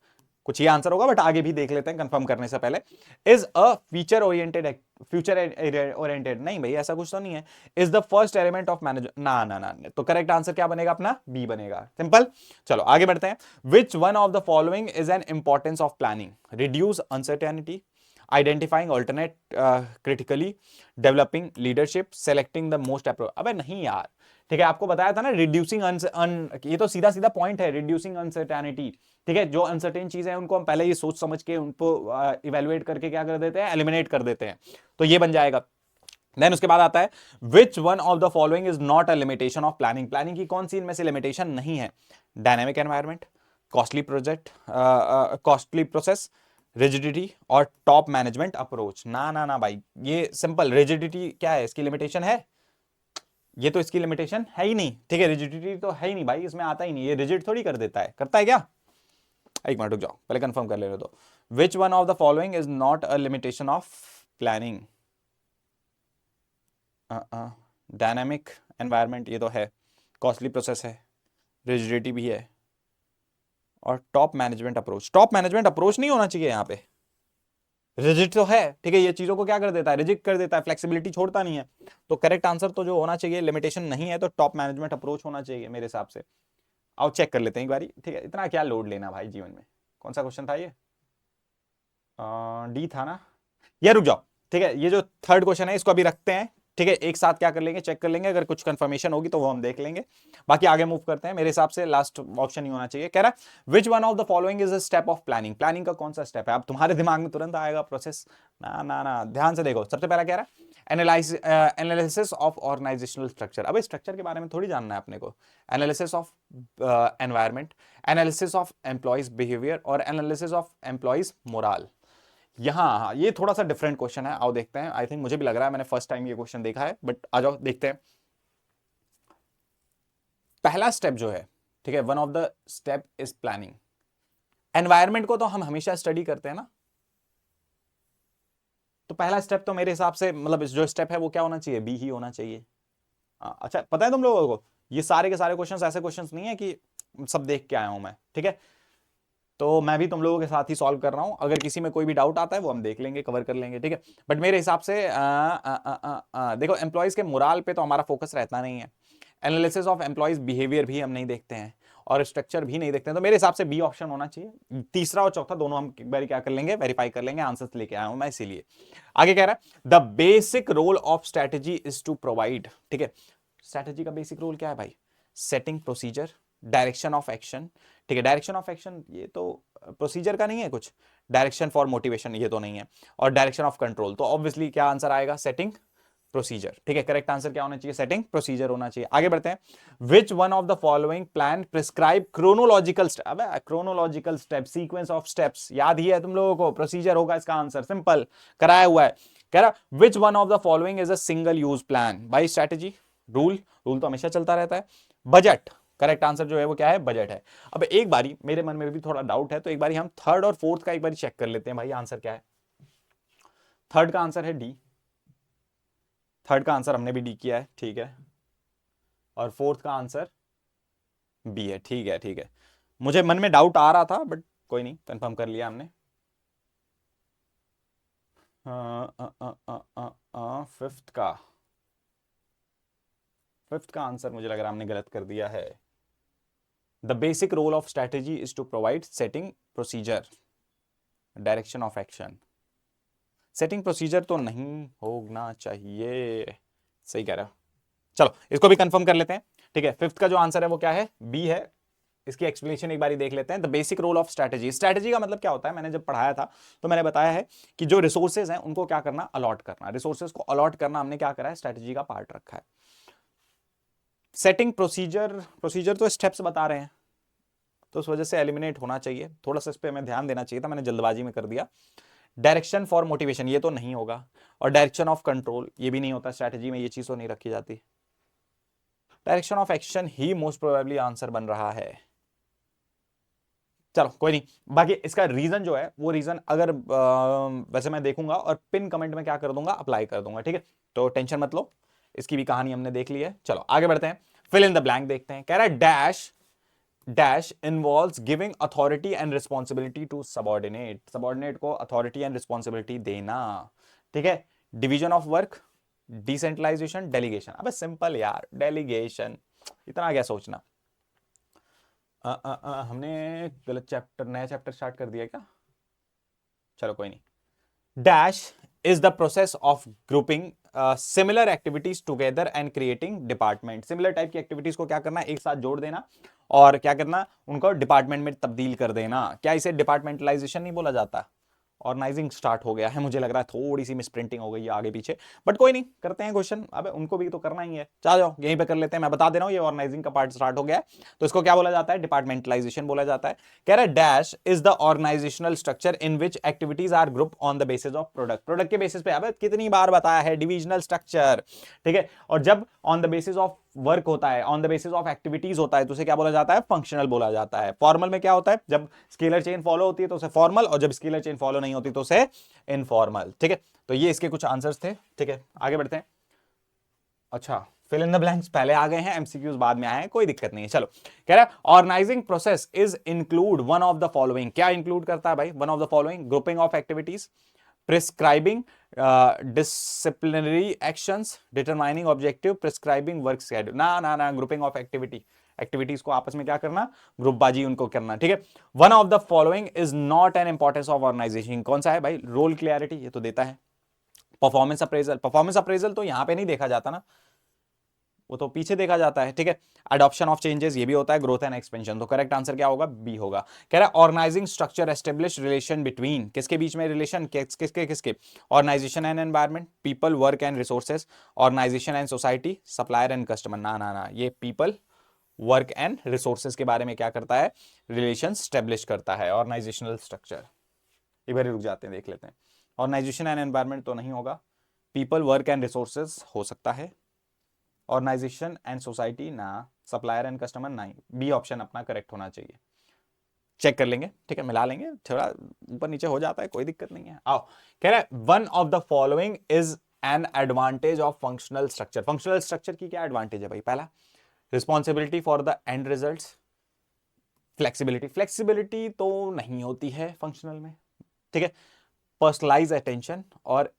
कुछ ये आंसर होगा, बट आगे भी देख लेते हैं कंफर्म करने से पहले। Is a future oriented, future oriented नहीं भाई, ऐसा कुछ तो नहीं है। Is the first element of manager, ना ना ना, तो करेक्ट आंसर क्या बनेगा अपना, बी बनेगा, सिंपल। चलो आगे बढ़ते हैं, which one of the following is an importance of planning, reduce uncertainty, identifying alternate critically, developing leadership, selecting the most approach. अबे नहीं यार, ठीक है, आपको बताया था ना रिड्यूसिंग ये तो सीधा सीधा पॉइंट है, रिड्यूसिंग अनसर्टेनिटी। ठीक है, जो अनसर्टेन चीजें हैं उनको हम पहले ये सोच समझ के उनको इवेल्युएट करके क्या कर देते हैं, एलिमिनेट कर देते हैं, तो ये बन जाएगा। देन उसके बाद आता है which one of the following is not a limitation of planning, planning की कौन सी इनमें से लिमिटेशन नहीं है, dynamic environment, costly project, costly process, rigidity और टॉप मैनेजमेंट अप्रोच। ना ना ना भाई, ये सिंपल, रिजिडिटी क्या है, इसकी लिमिटेशन है, ये तो इसकी लिमिटेशन है ही नहीं। ठीक है, रिजिडिटी तो है ही नहीं भाई, इसमें आता ही नहीं, ये रिजिड थोड़ी कर देता है, करता है क्या, एक मिनट रुक जाओ पहले कंफर्म कर लेने दो। विच one of the following is not a limitation of planning, dynamic environment ये तो है, कॉस्टली प्रोसेस है, रिजिडिटी भी है, और top management approach. Top management approach नहीं होना चाहिए यहाँ पे, रिजिड तो है। ठीक है, ये चीजों को क्या कर देता है, रिजिड कर देता है, फ्लेक्सिबिलिटी छोड़ता नहीं है। तो करेक्ट आंसर तो जो होना चाहिए, लिमिटेशन नहीं है तो टॉप मैनेजमेंट अप्रोच होना चाहिए मेरे हिसाब से। आओ चेक कर लेते हैं एक बारी। ठीक है, इतना क्या लोड लेना भाई जीवन में, कौन सा क्वेश्चन था ये, डी था ना, ये रुक जाओ। ठीक है, ये जो 3rd क्वेश्चन है इसको अभी रखते हैं। ठीक है, एक साथ क्या कर लेंगे, चेक कर लेंगे, अगर कुछ कंफर्मेशन होगी तो वो हम देख लेंगे, बाकी आगे मूव करते हैं। मेरे हिसाब से लास्ट ऑप्शन ही होना चाहिए। कह रहा है which one of the following is a step of planning, planning का कौन सा स्टेप है, अब तुम्हारे दिमाग में तुरंत आएगा प्रोसेस, ना ना ना, ध्यान से देखो। सबसे पहला कह रहा है एनालिसिस ऑफ ऑर्गेनाइजेशनल स्ट्रक्चर, अब स्ट्रक्चर के बारे में थोड़ी जानना है अपने को, analysis of environment, analysis of employees behaviour और एनालिसिस ऑफ एम्प्लॉइज मोरल। यहां हाँ, ये थोड़ा सा डिफरेंट क्वेश्चन है, आओ देखते हैं। आई थिंक मुझे भी लग रहा है मैंने फर्स्ट टाइम ये क्वेश्चन देखा है, बट आ जाओ देखते हैं। पहला स्टेप जो है, ठीक है, one of the step is planning. Environment को तो हम हमेशा स्टडी करते हैं ना, तो पहला स्टेप तो मेरे हिसाब से मतलब जो स्टेप है वो क्या होना चाहिए, बी ही होना चाहिए। अच्छा पता है तुम लोगों को, ये सारे के सारे क्वेश्चंस ऐसे क्वेश्चंस नहीं है कि सब देख के आया हूं मैं, ठीक है, तो मैं भी तुम लोगों के साथ ही सॉल्व कर रहा हूं। अगर किसी में कोई भी डाउट आता है वो हम देख लेंगे, कवर कर लेंगे, ठीक है। बट मेरे हिसाब से देखो एम्प्लॉयज के मोराल पे तो हमारा फोकस रहता नहीं है, एनालिसिस ऑफ एम्प्लॉयज बिहेवियर भी हम नहीं देखते हैं, और स्ट्रक्चर भी नहीं देखते हैं, तो मेरे हिसाब से बी ऑप्शन होना चाहिए। तीसरा और चौथा दोनों हम एक बार क्या कर लेंगे, वेरीफाई कर लेंगे, आंसर्स लेके आया हूं मैं इसीलिए। आगे कह रहा है the basic role of strategy is to provide, ठीक है, स्ट्रेटेजी का बेसिक रोल क्या है भाई, setting procedure, direction of action, ठीक है, डायरेक्शन ऑफ एक्शन ये तो प्रोसीजर का नहीं है कुछ, डायरेक्शन फॉर मोटिवेशन ये तो नहीं है, और डायरेक्शन ऑफ कंट्रोल, तो ऑब्वियसली क्या आंसर आएगा, सेटिंग प्रोसीजर, ठीक है। करेक्ट आंसर क्या होना चाहिए, सेटिंग प्रोसीजर होना चाहिए। आगे बढ़ते हैं, which one of the following plan prescribe chronological step, अबे chronological step, sequence of steps याद ही है तुम लोगों को, प्रोसीजर होगा इसका आंसर, सिंपल कराया हुआ है। कह रहा which one of the following is a single use plan, भाई स्ट्रेटेजी, रूल, रूल तो हमेशा चलता रहता है, बजट, करेक्ट आंसर जो है वो क्या है, बजट है। अब एक बारी मेरे मन में भी थोड़ा डाउट है, तो एक बारी हम थर्ड और फोर्थ का एक बारी चेक कर लेते हैं, भाई आंसर क्या है। थर्ड का आंसर है डी, थर्ड का आंसर हमने भी डी किया है, ठीक है, और फोर्थ का आंसर बी है, ठीक है, ठीक है। मुझे मन में डाउट आ रहा था बट कोई नहीं, कंफर्म कर लिया हमने। फिफ्थ का, फिफ्थ का आंसर मुझे लग रहा है हमने गलत कर दिया है। The basic role of strategy is to provide setting procedure, direction of action, setting procedure तो नहीं होना चाहिए, सही कह रहे हो। चलो इसको भी कंफर्म कर लेते हैं, ठीक है। फिफ्थ का जो आंसर है वो क्या है, बी है। इसकी एक्सप्लेनेशन एक बार देख लेते हैं। The basic role of strategy, strategy का मतलब क्या होता है, मैंने जब पढ़ाया था तो मैंने बताया है कि जो रिसोर्सेज हैं उनको क्या करना, अलॉट करना, रिसोर्सेज को अलॉट करना हमने क्या करा है, स्ट्रेटेजी का पार्ट रखा है। सेटिंग प्रोसीजर, प्रोसीजर तो स्टेप्स बता रहे हैं, तो उस वजह से एलिमिनेट होना चाहिए, थोड़ा सा इस पर हमें ध्यान देना चाहिए था, मैंने जल्दबाजी में कर दिया। डायरेक्शन फॉर मोटिवेशन ये तो नहीं होगा, और डायरेक्शन ऑफ कंट्रोल ये भी नहीं होता, स्ट्रेटेजी में ये चीज तो नहीं रखी जाती। Direction of action he most probably answer बन रहा है। चलो कोई नहीं, बाकी इसका रीजन जो है वो रीजन अगर वैसे मैं देखूंगा और पिन कमेंट में क्या कर दूंगा, अप्लाई कर दूंगा, ठीक है, तो टेंशन मत लो, इसकी भी कहानी हमने देख ली है। चलो आगे बढ़ते हैं, फिल इन द ब्लैंक देखते हैं। कह रहा है dash dash involves giving authority and responsibility to subordinate, subordinate को अथॉरिटी एंड रिस्पॉन्सिबिलिटी देना, ठीक है। Division of work, decentralisation, delegation, अबे सिंपल यार, डेलीगेशन, इतना क्या सोचना। हमने गलत चैप्टर, नया चैप्टर स्टार्ट कर दिया क्या, चलो कोई नहीं। Dash is the process of grouping similar activities together and creating department, similar type की एक्टिविटीज को क्या करना, एक साथ जोड़ देना और क्या करना, उनको डिपार्टमेंट में तब्दील कर देना। क्या इसे डिपार्टमेंटलाइजेशन नहीं बोला जाता, ऑर्गेनाइजिंग स्टार्ट हो गया है, मुझे लग रहा है थोड़ी सी मिसप्रिंटिंग हो गई है आगे पीछे, बट कोई नहीं, करते हैं क्वेश्चन, अब उनको भी तो करना ही है, चलो जाओ यहीं पे कर लेते हैं। मैं बता दे रहा हूं ये ऑर्गेनाइजिंग का पार्ट स्टार्ट हो गया है, तो इसको क्या बोला जाता है, डिपार्टमेंटलाइजेशन बोला जाता है। कह रहा है dash is the organisational structure in which activities are group on the basis of product, product के बेसिस पे, अब कितनी बार बताया है, डिविजनल स्ट्रक्चर, ठीक है। और जब on the basis of work होता है, on the basis of activities होता है, तो उसे क्या बोला जाता है, फंक्शनल बोला जाता है। फॉर्मल में क्या होता है, जब स्केलर चेन फॉलो होती है तो उसे फॉर्मल, और जब स्केलर चेन फॉलो नहीं होती तो उसे इनफॉर्मल, ठीक है। तो ये इसके कुछ आंसर्स थे, ठीक है, आगे बढ़ते हैं। अच्छा फिल इन द ब्लैंक्स पहले आ गए हैं, एमसीक्यूज बाद में आए हैं, कोई दिक्कत नहीं है। चलो कह रहा है organising process is include one of the following, क्या इंक्लूड करता है भाई, one of the following, grouping of activities, prescribing disciplinary actions, determining objective, prescribing work schedule, ना ना ना, ग्रुपिंग ऑफ एक्टिविटी, एक्टिविटीज को आपस में क्या करना, ग्रुपबाजी उनको करना, ठीक है। One of the following is not an importance of organisation, कौन सा है भाई, रोल क्लियरिटी, ये तो देता है। परफॉर्मेंस अप्रेजल, परफॉर्मेंस अप्रेजल तो यहां पे नहीं देखा जाता ना, वो तो पीछे देखा जाता है, ठीक है। अडॉप्शन ऑफ चेंजेस ये भी होता है, ग्रोथ एंड एक्सपेंशन, तो करेक्ट आंसर क्या होगा, बी होगा। कह रहा है organising structure establish relation between, किसके बीच में रिलेशन, किसके किसके, organisation and environment, people work and resources, organisation and society, supplier and customer, ना ना ना, ये पीपल वर्क एंड रिसोर्सेज के बारे में क्या करता है, रिलेशन स्टेब्लिश करता है, ऑर्गेनाइजेशनल स्ट्रक्चर। एक बार रुक जाते हैं, देख लेते हैं। ऑर्गेनाइजेशन एंड एनवायरनमेंट तो नहीं होगा। पीपल वर्क एंड रिसोर्सेज हो सकता है। ऑर्गेनाइजेशन एंड सोसाइटी ना। सप्लायर एंड कस्टमर नहीं। बी ऑप्शन अपना करेक्ट होना चाहिए। चेक कर लेंगे, ठीक है, मिला लेंगे, थोड़ा ऊपर नीचे हो जाता है, कोई दिक्कत नहीं है। आओ, कह रहा है one of the following is an advantage of functional structure. Functional structure की क्या एडवांटेज है भाई? पहला, responsibility for the end results. Flexibility, flexibility तो नहीं होती है फंक्शनल में, ठीक है। पर्सनलाइज अटेंशन और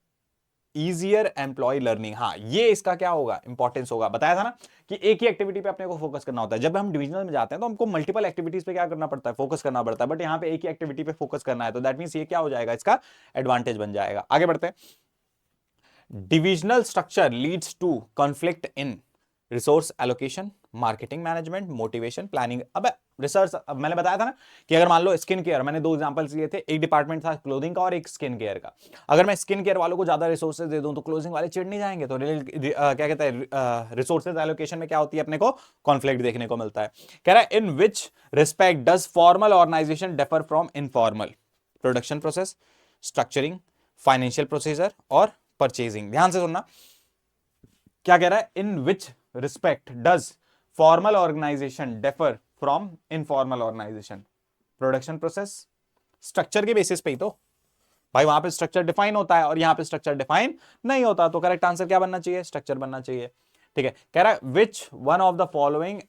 ईजियर एम्प्लॉय लर्निंग। हाँ, ये इसका क्या होगा, इंपॉर्टेंस होगा। बताया था ना कि एक ही एक्टिविटी पे अपने को फोकस करना होता है। जब हम डिविजनल में जाते हैं तो हमको मल्टीपल एक्टिविटीज पे क्या करना पड़ता है, फोकस करना पड़ता है। बट यहाँ पे एक ही एक्टिविटी पे फोकस करना है, तो दैट मींस ये क्या हो जाएगा, इसका एडवांटेज बन जाएगा। आगे बढ़ते हैं। Divisional structure leads to conflict in resource allocation, marketing management, motivation, planning. अब रिसर्च, अब मैंने बताया था ना कि अगर मान लो स्किन केयर, मैंने दो एग्जांपल्स लिए थे, एक डिपार्टमेंट था क्लोथिंग का और एक स्किन केयर का। अगर मैं स्किन केयर वालों को ज्यादा रिसोर्सेज दे दूं तो क्लोथिंग वाले चिढ़ नहीं जाएंगे। तो क्या कहते हैं, रिसोर्सेज एलोकेशन में क्या होती है, अपने को कॉन्फ्लिक्ट देखने को मिलता है। कह रहा है in which respect does formal organization differ from informal? Production process, structuring, financial procedure और परचेजिंग। ध्यान से सुनना, क्या कह रहा है, in which respect does formal organization differ from informal organization? Production process, structure के बेसिस पे ही तो भाई वहां पे स्ट्रक्चर डिफाइन होता है और यहां पे स्ट्रक्चर डिफाइन नहीं होता। तो करेक्ट आंसर क्या बनना चाहिए, स्ट्रक्चर बनना चाहिए, ठीक है। कह रहा है which one of the following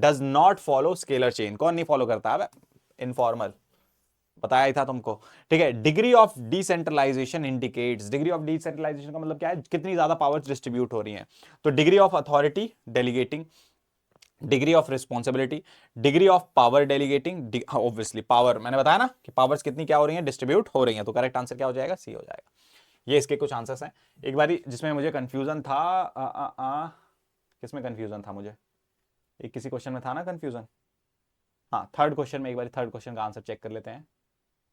does not follow scalar chain? कौन नहीं फॉलो करता है? इनफॉर्मल, बताया ही था तुमको, ठीक है। Degree of decentralisation indicates, degree of decentralisation का मतलब क्या है, कितनी ज्यादा पावर्स डिस्ट्रीब्यूट हो रही हैं। तो degree of authority delegating, degree of responsibility, degree of power delegating, obviously power, मैंने बताया ना कि पावर्स कितनी क्या हो रही हैं, डिस्ट्रीब्यूट हो रही हैं। तो करेक्ट आंसर क्या हो जाएगा, सी हो जाएगा। ये इसके कुछ आंसर्स हैं। एक बारी जिसमें मुझे कंफ्यूजन था, किसमें कंफ्यूजन था मुझे, एक किसी क्वेश्चन में था ना कंफ्यूजन। हाँ, थर्ड क्वेश्चन में, एक बार थर्ड क्वेश्चन का आंसर चेक कर लेते हैं।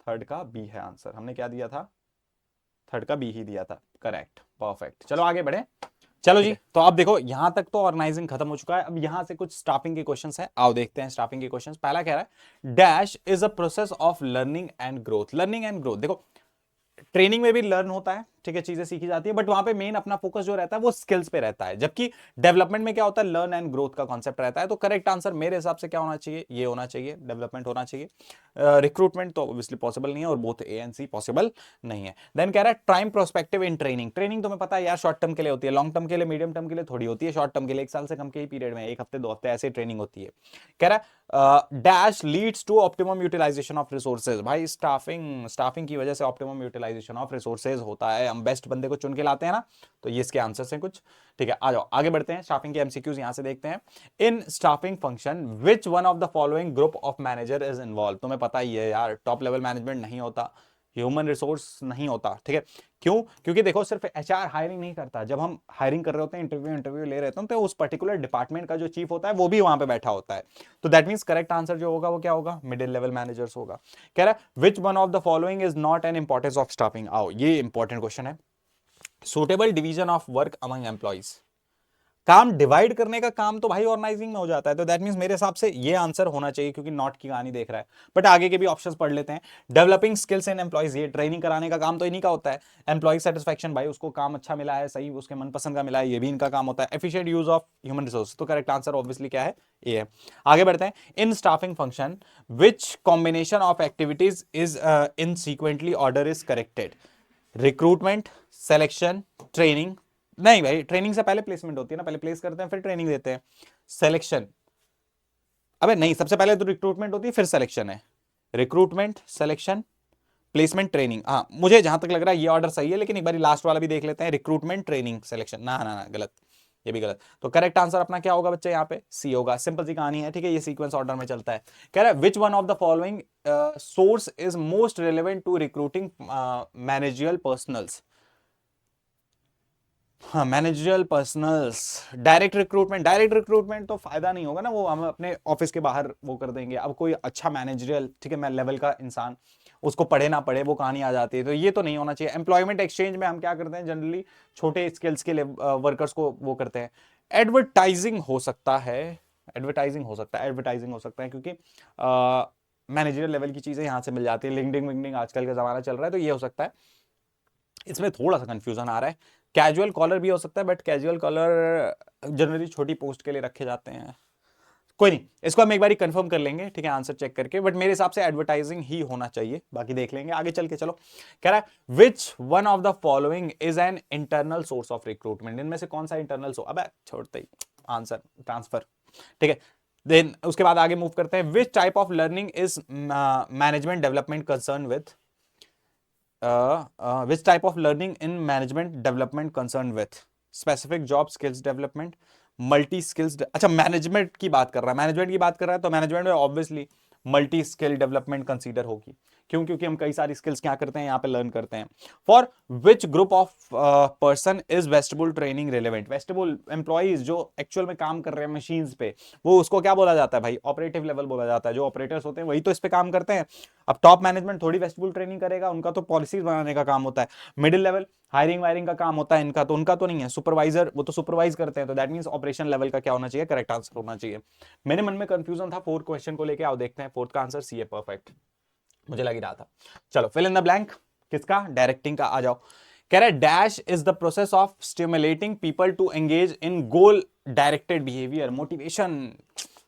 थर्ड का बी है आंसर, हमने क्या दिया था, थर्ड का बी ही दिया था, करेक्ट, परफेक्ट। चलो आगे बढ़े। चलो जी, तो आप देखो यहां तक तो ऑर्गेनाइजिंग खत्म हो चुका है। अब यहां से कुछ स्टाफिंग के क्वेश्चंस हैं, आओ देखते हैं स्टाफिंग के क्वेश्चंस। पहला कह रहा है dash is a process of learning and growth. Learning and growth, देखो ट्रेनिंग में भी लर्न होता है, ठीक है, चीजें सीखी जाती है, बट वहां पे मेन अपना फोकस जो रहता है वो स्किल्स पे रहता है। जबकि डेवलपमेंट में क्या होता है, लर्न एंड ग्रोथ का कॉन्सेप्ट रहता है। तो करेक्ट आंसर मेरे हिसाब से क्या होना चाहिए, ये होना चाहिए, डेवलपमेंट होना चाहिए। रिक्रूटमेंट तो ऑब्वियसली पॉसिबल नहीं है और both A and C possible नहीं है। देन कह रहा है time prospective in training. Training तुम्हें पता है यार, शॉर्ट टर्म के लिए होती है, लॉन्ग टर्म के लिए, मीडियम टर्म के लिए थोड़ी होती है, शॉर्ट टर्म के लिए 1 साल से कम के ही पीरियड में, 1 हफ्ते 2 हफ्ते ऐसे ट्रेनिंग होती है। कह रहा है dash leads to optimum utilisation of resources. भाई स्टाफिंग की वजह से ऑप्टिमम यूटिलाइजेशन ऑफ रिसोर्सेज होता है, हम बेस्ट बंदे को चुन के लाते हैं ना। तो ये इसके आंसर्स हैं कुछ, ठीक है। आ जाओ आगे बढ़ते हैं, स्टाफिंग के एमसीक्यूज यहां से देखते हैं। In staffing function which one of the following group of manager is involve? तुम्हें पता ही है यार, टॉप लेवल मैनेजमेंट नहीं होता, ह्यूमन रिसोर्स नहीं होता, ठीक है। क्यों? क्योंकि देखो सिर्फ एचआर हायरिंग नहीं करता। जब हम हायरिंग कर रहे होते हैं, इंटरव्यू ले रहे होते हैं, तो उस पर्टिकुलर डिपार्टमेंट का जो चीफ होता है वो भी वहां पे बैठा होता है। तो दैट मींस करेक्ट आंसर जो होगा वो क्या होगा, मिडिल लेवल मैनेजर्स होगा। कह रहा है which one of the following is not an importance of staffing? आओ, ये इंपॉर्टेंट क्वेश्चन है। Suitable division of work among employees, काम डिवाइड करने का काम तो भाई ऑर्गेनाइजिंग में हो जाता है। तो दैट मींस मेरे हिसाब से ये आंसर होना चाहिए, क्योंकि नॉट की कहानी देख रहा है। बट आगे के भी ऑप्शंस पढ़ लेते हैं। डेवलपिंग स्किल्स इन एम्प्लॉइज, ये ट्रेनिंग कराने का काम तो इन्हीं का होता है। एम्प्लॉय सेटिस्फैक्शन, भाई उसको काम अच्छा मिला है, सही उसके मनपसंद का मिला है, ये भी इनका काम होता है। Efficient use of human resource, तो करेक्ट आंसर ऑब्वियसली क्या है, ए है। आगे बढ़ते हैं। In staffing function which combination of activities is in sequentially order is corrected? Recruitment, selection, training. नहीं भाई, ट्रेनिंग से पहले प्लेसमेंट होती है ना, पहले प्लेस करते हैं फिर ट्रेनिंग देते हैं। सिलेक्शन, अबे नहीं, सबसे पहले तो रिक्रूटमेंट होती है फिर सिलेक्शन है। Recruitment, selection, placement, training. हाँ, मुझे जहां तक लग रहा है ये ऑर्डर सही है, लेकिन एक बार लास्ट वाला भी देख लेते हैं। रिक्रूटमेंट, ट्रेनिंग, सिलेक्शन, ना ना ना, गलत, ये भी गलत। तो करेक्ट आंसर अपना क्या होगा बच्चे, यहाँ पे सी होगा। सिंपल सी कहानी है, ठीक है, ये सीक्वेंस ऑर्डर में चलता है। कह रहा है which one of the following source is most relevant to recruiting managerial personnels? हाँ, मैनेजरियल पर्सनल्स, डायरेक्ट रिक्रूटमेंट तो फायदा नहीं होगा ना, वो हम अपने ऑफिस के बाहर वो कर देंगे। अब कोई अच्छा मैनेजरियल, ठीक है, मैं लेवल का इंसान, उसको पढ़े ना पढ़े वो कहानी आ जाती है, तो ये तो नहीं होना चाहिए। एम्प्लॉयमेंट एक्सचेंज में हम क्या करते हैं, जनरली छोटे स्किल्स के लिए वर्कर्स को वो करते हैं। एडवर्टाइजिंग हो सकता है, एडवर्टाइजिंग हो सकता है, क्योंकि मैनेजरियल लेवल की चीजें यहाँ से मिल जाती है, लिंक्डइन विंक्डिन आजकल का जमाना चल रहा है, तो ये हो सकता है। इसमें थोड़ा सा कंफ्यूजन आ रहा है, कैजुअल कॉलर भी हो सकता है, बट कैजुअल कॉलर जनरली छोटी पोस्ट के लिए रखे जाते हैं। कोई नहीं, इसको हम एक बार कंफर्म कर लेंगे, ठीक है, आंसर चेक करके, बट मेरे हिसाब से एडवर्टाइजिंग ही होना चाहिए, बाकी देख लेंगे आगे चल के। चलो, कह रहा है which one of the following is an internal source of recruitment, इनमें से कौन सा इंटरनल सोर्स, अब छोड़ते ही आंसर ट्रांसफर, ठीक है। देन उसके बाद आगे मूव करते हैं, which type of learning is management development concern with, which type of learning in management development concerned with specific job skills development, multi skills, अच्छा मैनेजमेंट की बात कर रहा है, मैनेजमेंट की बात कर रहा है, तो मैनेजमेंट में obviously multi skill development consider होगी, क्यों, क्योंकि हम कई सारी स्किल्स क्या करते हैं यहाँ पे लर्न करते हैं। For which group of person is vestibule training relevant, vestibule employees जो एक्चुअल में काम कर रहे हैं मशीन्स पे, वो उसको क्या बोला जाता है भाई, ऑपरेटिव लेवल बोला जाता है, जो ऑपरेटर्स होते हैं वही तो इस पे काम करते हैं। अब टॉप मैनेजमेंट थोड़ी वेस्टिबुल ट्रेनिंग करेगा, उनका तो पॉलिसीज बनाने का काम होता है, मिडिल लेवल हायरिंग वायरिंग का काम होता है इनका, तो उनका तो नहीं है, सुपरवाइजर वो तो सुपरवाइज करते हैं, तो दैट मींस ऑपरेशन लेवल का क्या होना चाहिए, करेक्ट आंसर होना चाहिए। मेरे मन में कंफ्यूजन था फोर्थ क्वेश्चन को लेके, आओ देखते हैं, फोर्थ का आंसर सी है, परफेक्ट, मुझे लग ही रहा था। चलो फिल इन द ब्लैंक, किसका, डायरेक्टिंग का, आ जाओ। कह रहे dash is the process of stimulating people to engage in goal directed behaviour, motivation,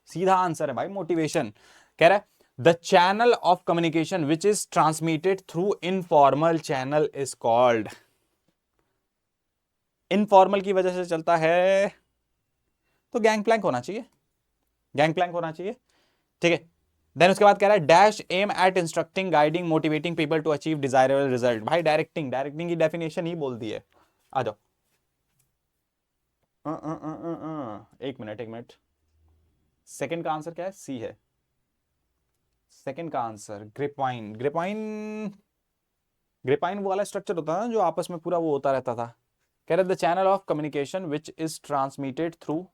सीधा आंसर है भाई, मोटिवेशन। कह रहा है the channel of communication which is transmitted through informal channel is called, informal की वजह से चलता है तो गैंग प्लैंक होना चाहिए, गैंग प्लैंक होना चाहिए, ठीक है। देन उसके बाद कह रहा है dash aim at instructing guiding motivating people to achieve desirable result, भाई डायरेक्टिंग, डायरेक्टिंग की डेफिनेशन ही बोल दी है, आ जाओ। एक मिनट, एक मिनट, सेकंड का आंसर क्या है, सी है, सेकंड का आंसर ग्रिपाइन, ग्रिपाइन, ग्रिपाइन वो वाला स्ट्रक्चर होता है ना जो आपस में पूरा वो होता रहता था। कह रहे the channel of communication which is transmitted through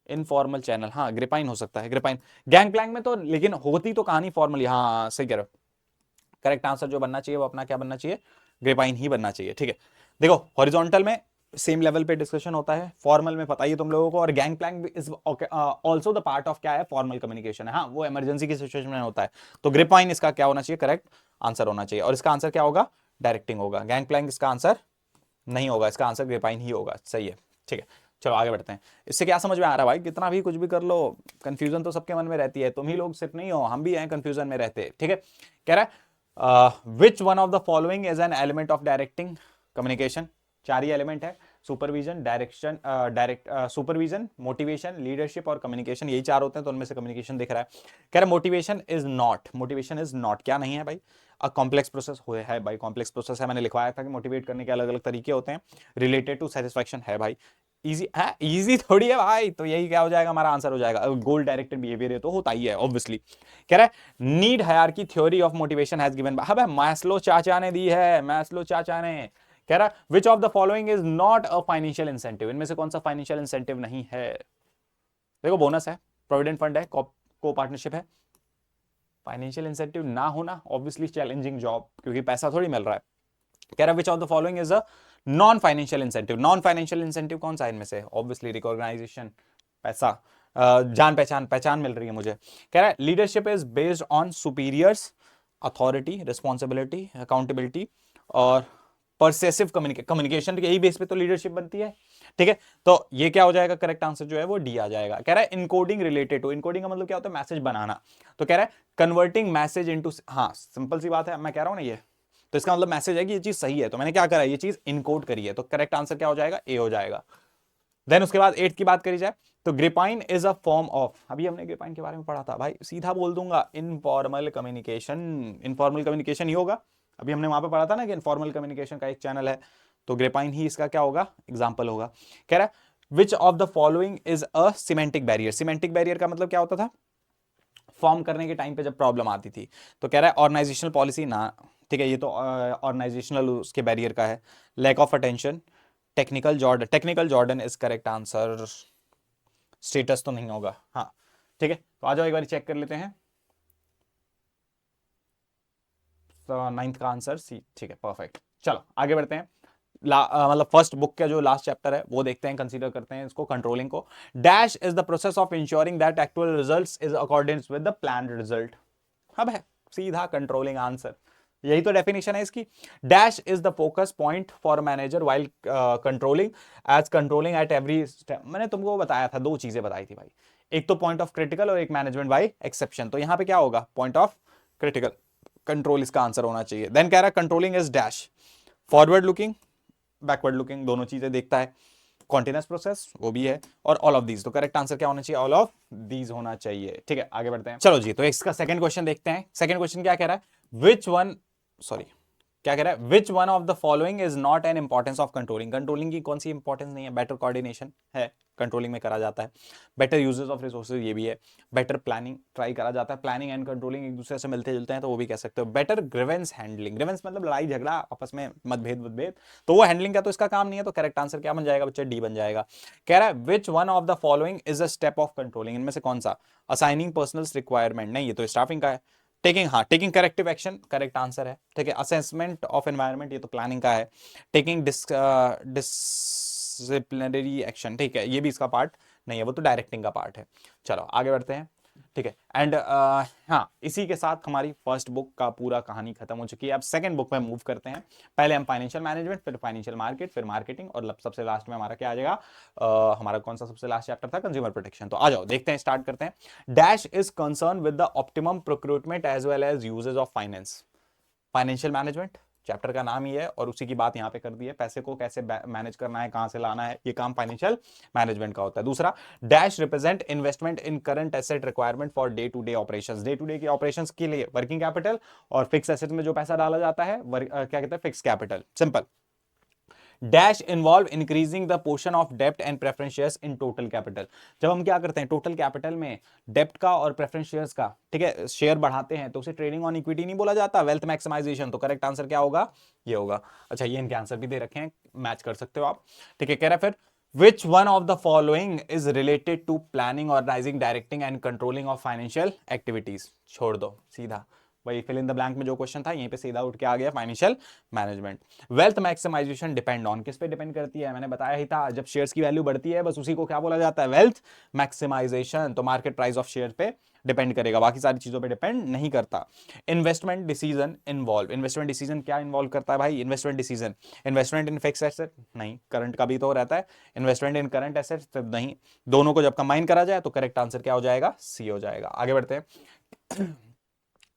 informal channel, हाँ ग्रिपाइन हो सकता है, ग्रिपाइन। गैंग प्लैंक में तो लेकिन होती तो कहानी फॉर्मली, हाँ सही कह रहे हो, करेक्ट आंसर जो बनना चाहिए वो अपना क्या बनना चाहिए, ग्रिपाइन ही बनना चाहिए, ठीक है। देखो हॉरिजॉन्टल में सेम लेवल पे डिस्कशन होता है, फॉर्मल में पता ही तुम लोगों को, और gang plank is also the part of क्या है, फॉर्मल कम्युनिकेशन है, हाँ वो इमरजेंसी की सिचुएशन में होता है, तो ग्रिपाइन इसका क्या होना चाहिए, करेक्ट आंसर होना चाहिए, और इसका आंसर क्या होगा, डायरेक्टिंग होगा, गैंग प्लैंक इसका आंसर नहीं होगा, इसका आंसर ग्रिपाइन ही होगा, सही है, ठीक है। चलो आगे बढ़ते हैं, इससे क्या समझ में आ रहा है भाई, कितना भी कुछ भी कर लो, कंफ्यूजन तो सबके मन में रहती है, तुम ही लोग सिर्फ नहीं हो, हम भी हैं कंफ्यूजन में रहते, ठीक है। कह रहा है which one of the following is an element of directing communication, चार ही एलिमेंट है, supervision, direction, supervision, motivation, leadership और कम्युनिकेशन, यही चार होते हैं, तो उनमें से कम्युनिकेशन दिख रहा है। कह रहा है motivation is not, motivation is not क्या नहीं है भाई, अ कॉम्प्लेक्स प्रोसेस है भाई, कॉम्प्लेक्स प्रोसेस है, मैंने लिखवाया था कि मोटिवेट करने के अलग अलग तरीके होते हैं, रिलेटेड टू सेटिस्फैक्शन है भाई, इजी है, इजी थोड़ी है भाई, तो यही क्या हो जाएगा, हमारा आंसर हो जाएगा, गोल डायरेक्टेड बिहेवियर है तो होता ही है ऑब्वियसली। कह रहा है need hierarchy theory of motivation has given, अब मैस्लो चाचा ने दी है, मैस्लो चाचा ने। कह रहा which of the following is not a financial incentive, इनमें से कौन सा फाइनेंशियल इंसेंटिव नहीं है, देखो बोनस है, प्रोविडेंट फंड है, को पार्टनरशिप है, फाइनेंशियल इंसेंटिव ना होना ऑब्वियसली चैलेंजिंग जॉब, क्योंकि पैसा थोड़ी मिल रहा है। कह रहा which of the following is a non financial incentive, non financial incentive कौन सा है इनमें से, ऑब्वियसली रिकॉग्नाइजेशन, पैसा, जान पहचान, पहचान मिल रही है मुझे। कह रहा है leadership is based on superiors authority, responsibility, accountability और परसेसिव कम्युनिकेशन, यही बेस पे तो लीडरशिप बनती है, ठीक है। तो ये क्या हो जाएगा, करेक्ट आंसर जो है वो डी आ जाएगा। कह रहा है इनकोडिंग रिलेटेड टू, इनकोडिंग का मतलब क्या होता है, मैसेज बनाना, तो कह रहा है कन्वर्टिंग मैसेज इनटू, हाँ सिंपल सी बात है, मैं कह रहा हूं ना ये, तो इसका मतलब मैसेज है कि ये चीज सही है, तो मैंने क्या करा, ये चीज इनकोड करी है, तो करेक्ट आंसर क्या हो जाएगा, ए हो जाएगा। देन उसके बाद 8 की बात करी जाए तो ग्रिपाइन इज अ फॉर्म ऑफ, अभी हमने ग्रिपाइन के बारे में पढ़ा था भाई, सीधा बोल दूंगा इनफॉर्मल कम्युनिकेशन, इनफॉर्मल कम्युनिकेशन ही होगा, अभी हमने वहां पे पढ़ा था ना कि इनफॉर्मल कम्युनिकेशन का एक चैनल है, तो ग्रिपाइन ही इसका क्या होगा, एग्जाम्पल होगा। कह रहा है which of the following is a semantic barrier, semantic barrier का मतलब क्या होता था, फॉर्म करने के टाइम पे जब प्रॉब्लम आती थी, तो कह रहा है ऑर्गेनाइजेशनल पॉलिसी ना, ठीक है, ये तो ऑर्गेनाइजेशनल उसके बैरियर का है, lack of attention, technical jargon, technical jargon is correct answer, status तो नहीं होगा, हाँ ठीक है। तो आ जाओ एक बार चेक कर लेते हैं, तो नाइन्थ का आंसर सी, ठीक है परफेक्ट। चलो आगे बढ़ते हैं, मतलब फर्स्ट बुक का जो लास्ट चैप्टर है वो देखते हैं, कंसीडर करते हैं इसको, कंट्रोलिंग को। Dash is the process of ensuring that actual results is according with the planned result, अब है सीधा कंट्रोलिंग आंसर, यही तो डेफिनेशन है इसकी। Dash is the focus point for manager while controlling as controlling at every step. मैंने तुमको बताया था, दो चीजें बताई थी भाई, एक तो पॉइंट ऑफ क्रिटिकल और एक मैनेजमेंट बाय एक्सेप्शन। तो यहां पे क्या होगा, पॉइंट ऑफ क्रिटिकल कंट्रोल इसका आंसर होना चाहिए। देन कह रहा है controlling is dash forward looking backward looking, दोनों चीजें देखता है। कॉन्टिन्यूस प्रोसेस वो भी है, और ऑल ऑफ दीज। तो करेक्ट आंसर क्या होना चाहिए, ऑल ऑफ दीज होना चाहिए। ठीक है, आगे बढ़ते हैं। चलो जी, तो इसका सेकंड क्वेश्चन देखते हैं। सेकंड क्वेश्चन क्या कह रहा है, विच वन, सॉरी क्या कह रहा है, which one of the following is not an importance of controlling. Controlling की कौन सी इंपॉर्टेंस नहीं है, बेटर कोऑर्डिनेशन है, कंट्रोलिंग में करा जाता है। बेटर यूजेस ऑफ रिसोर्सेज, ये भी है। बेटर प्लानिंग ट्राई करा जाता है, प्लानिंग एंड कंट्रोलिंग एक दूसरे से मिलते जुलते हैं, तो वो भी कह सकते हो। बेटर ग्रीवेंस हैंडलिंग, ग्रीवेंस मतलब लड़ाई झगड़ा आपस में, मतभेद, तो वो हैंडलिंग का तो इसका काम नहीं है। तो करेक्ट आंसर क्या बन जाएगा बच्चे, डी बन जाएगा। कह रहा है which one of the following is a step of controlling, इनमें से कौन सा, असाइनिंग पर्सनल रिक्वायरमेंट, नहीं ये तो स्टाफिंग का है। टेकिंग, हाँ taking corrective action correct answer है। ठीक है, असेसमेंट ऑफ एनवायरनमेंट, ये तो प्लानिंग का है। टेकिंग डिसिप्लिनरी एक्शन, ठीक है, ये भी इसका पार्ट नहीं है, वो तो डायरेक्टिंग का पार्ट है। चलो आगे बढ़ते हैं। ठीक है, एंड हाँ, इसी के साथ हमारी फर्स्ट बुक का पूरा कहानी खत्म हो चुकी है। अब सेकंड बुक में मूव करते हैं। पहले हम फाइनेंशियल मैनेजमेंट, फिर फाइनेंशियल मार्केट, फिर मार्केटिंग, और सबसे लास्ट में हमारा क्या आ जाएगा, हमारा कौन सा सबसे लास्ट चैप्टर था, कंज्यूमर प्रोटेक्शन। तो आ जाओ देखते हैं, स्टार्ट करते हैं। Dash is concern with the optimum procurement as well as uses of finance. Financial management chapter का नाम ही है, और उसी की बात यहां पे कर दी है, पैसे को कैसे मैनेज करना है, कहां से लाना है, ये काम फाइनेंशियल मैनेजमेंट का होता है। दूसरा, dash represent investment in current asset requirement for day to day operations, day to day के ऑपरेशंस के लिए वर्किंग कैपिटल, और फिक्स एसेट में जो पैसा डाला जाता है क्या कहते हैं, fix capital. Simple. Dash involve increasing the portion of डेप्ट and preference shares in total capital. जब हम क्या करते हैं, टोटल कैपिटल में डेप्ट का और प्रेफरेंस शेयर्स का, ठीक है, शेयर बढ़ाते हैं, तो उसे ट्रेडिंग ऑन इक्विटी नहीं बोला जाता, वेल्थ मैक्सिमाइजेशन। तो करेक्ट आंसर क्या होगा, ये होगा। अच्छा, ये इनके आंसर भी दे रखे हैं, मैच कर सकते हो आप। ठीक है, कह रहा है फिर Which one of the following is related to planning, organizing, directing and controlling of financial activities? छोड़ दो सीधा, वही फिल इन द ब्लैंक में जो क्वेश्चन था, यहीं पे सीधा उठ के आ गया, financial management. Wealth maximisation depend on, किस पे डिपेंड करती है, मैंने बताया ही था, जब शेयर्स की वैल्यू बढ़ती है बस उसी को क्या बोला जाता है, वेल्थ मैक्सिमाइजेशन। तो मार्केट प्राइस ऑफ शेयर पे डिपेंड करेगा, बाकी सारी चीजों पे डिपेंड नहीं करता। Investment decision involve, investment decision क्या इन्वॉल्व करता है भाई, investment decision, investment in fix asset नहीं, करंट का भी तो रहता है, इन्वेस्टमेंट इन करंट एसेट नहीं, दोनों को जब कंबाइन करा जाए तो करेक्ट आंसर क्या हो जाएगा, सी हो जाएगा। आगे बढ़ते हैं।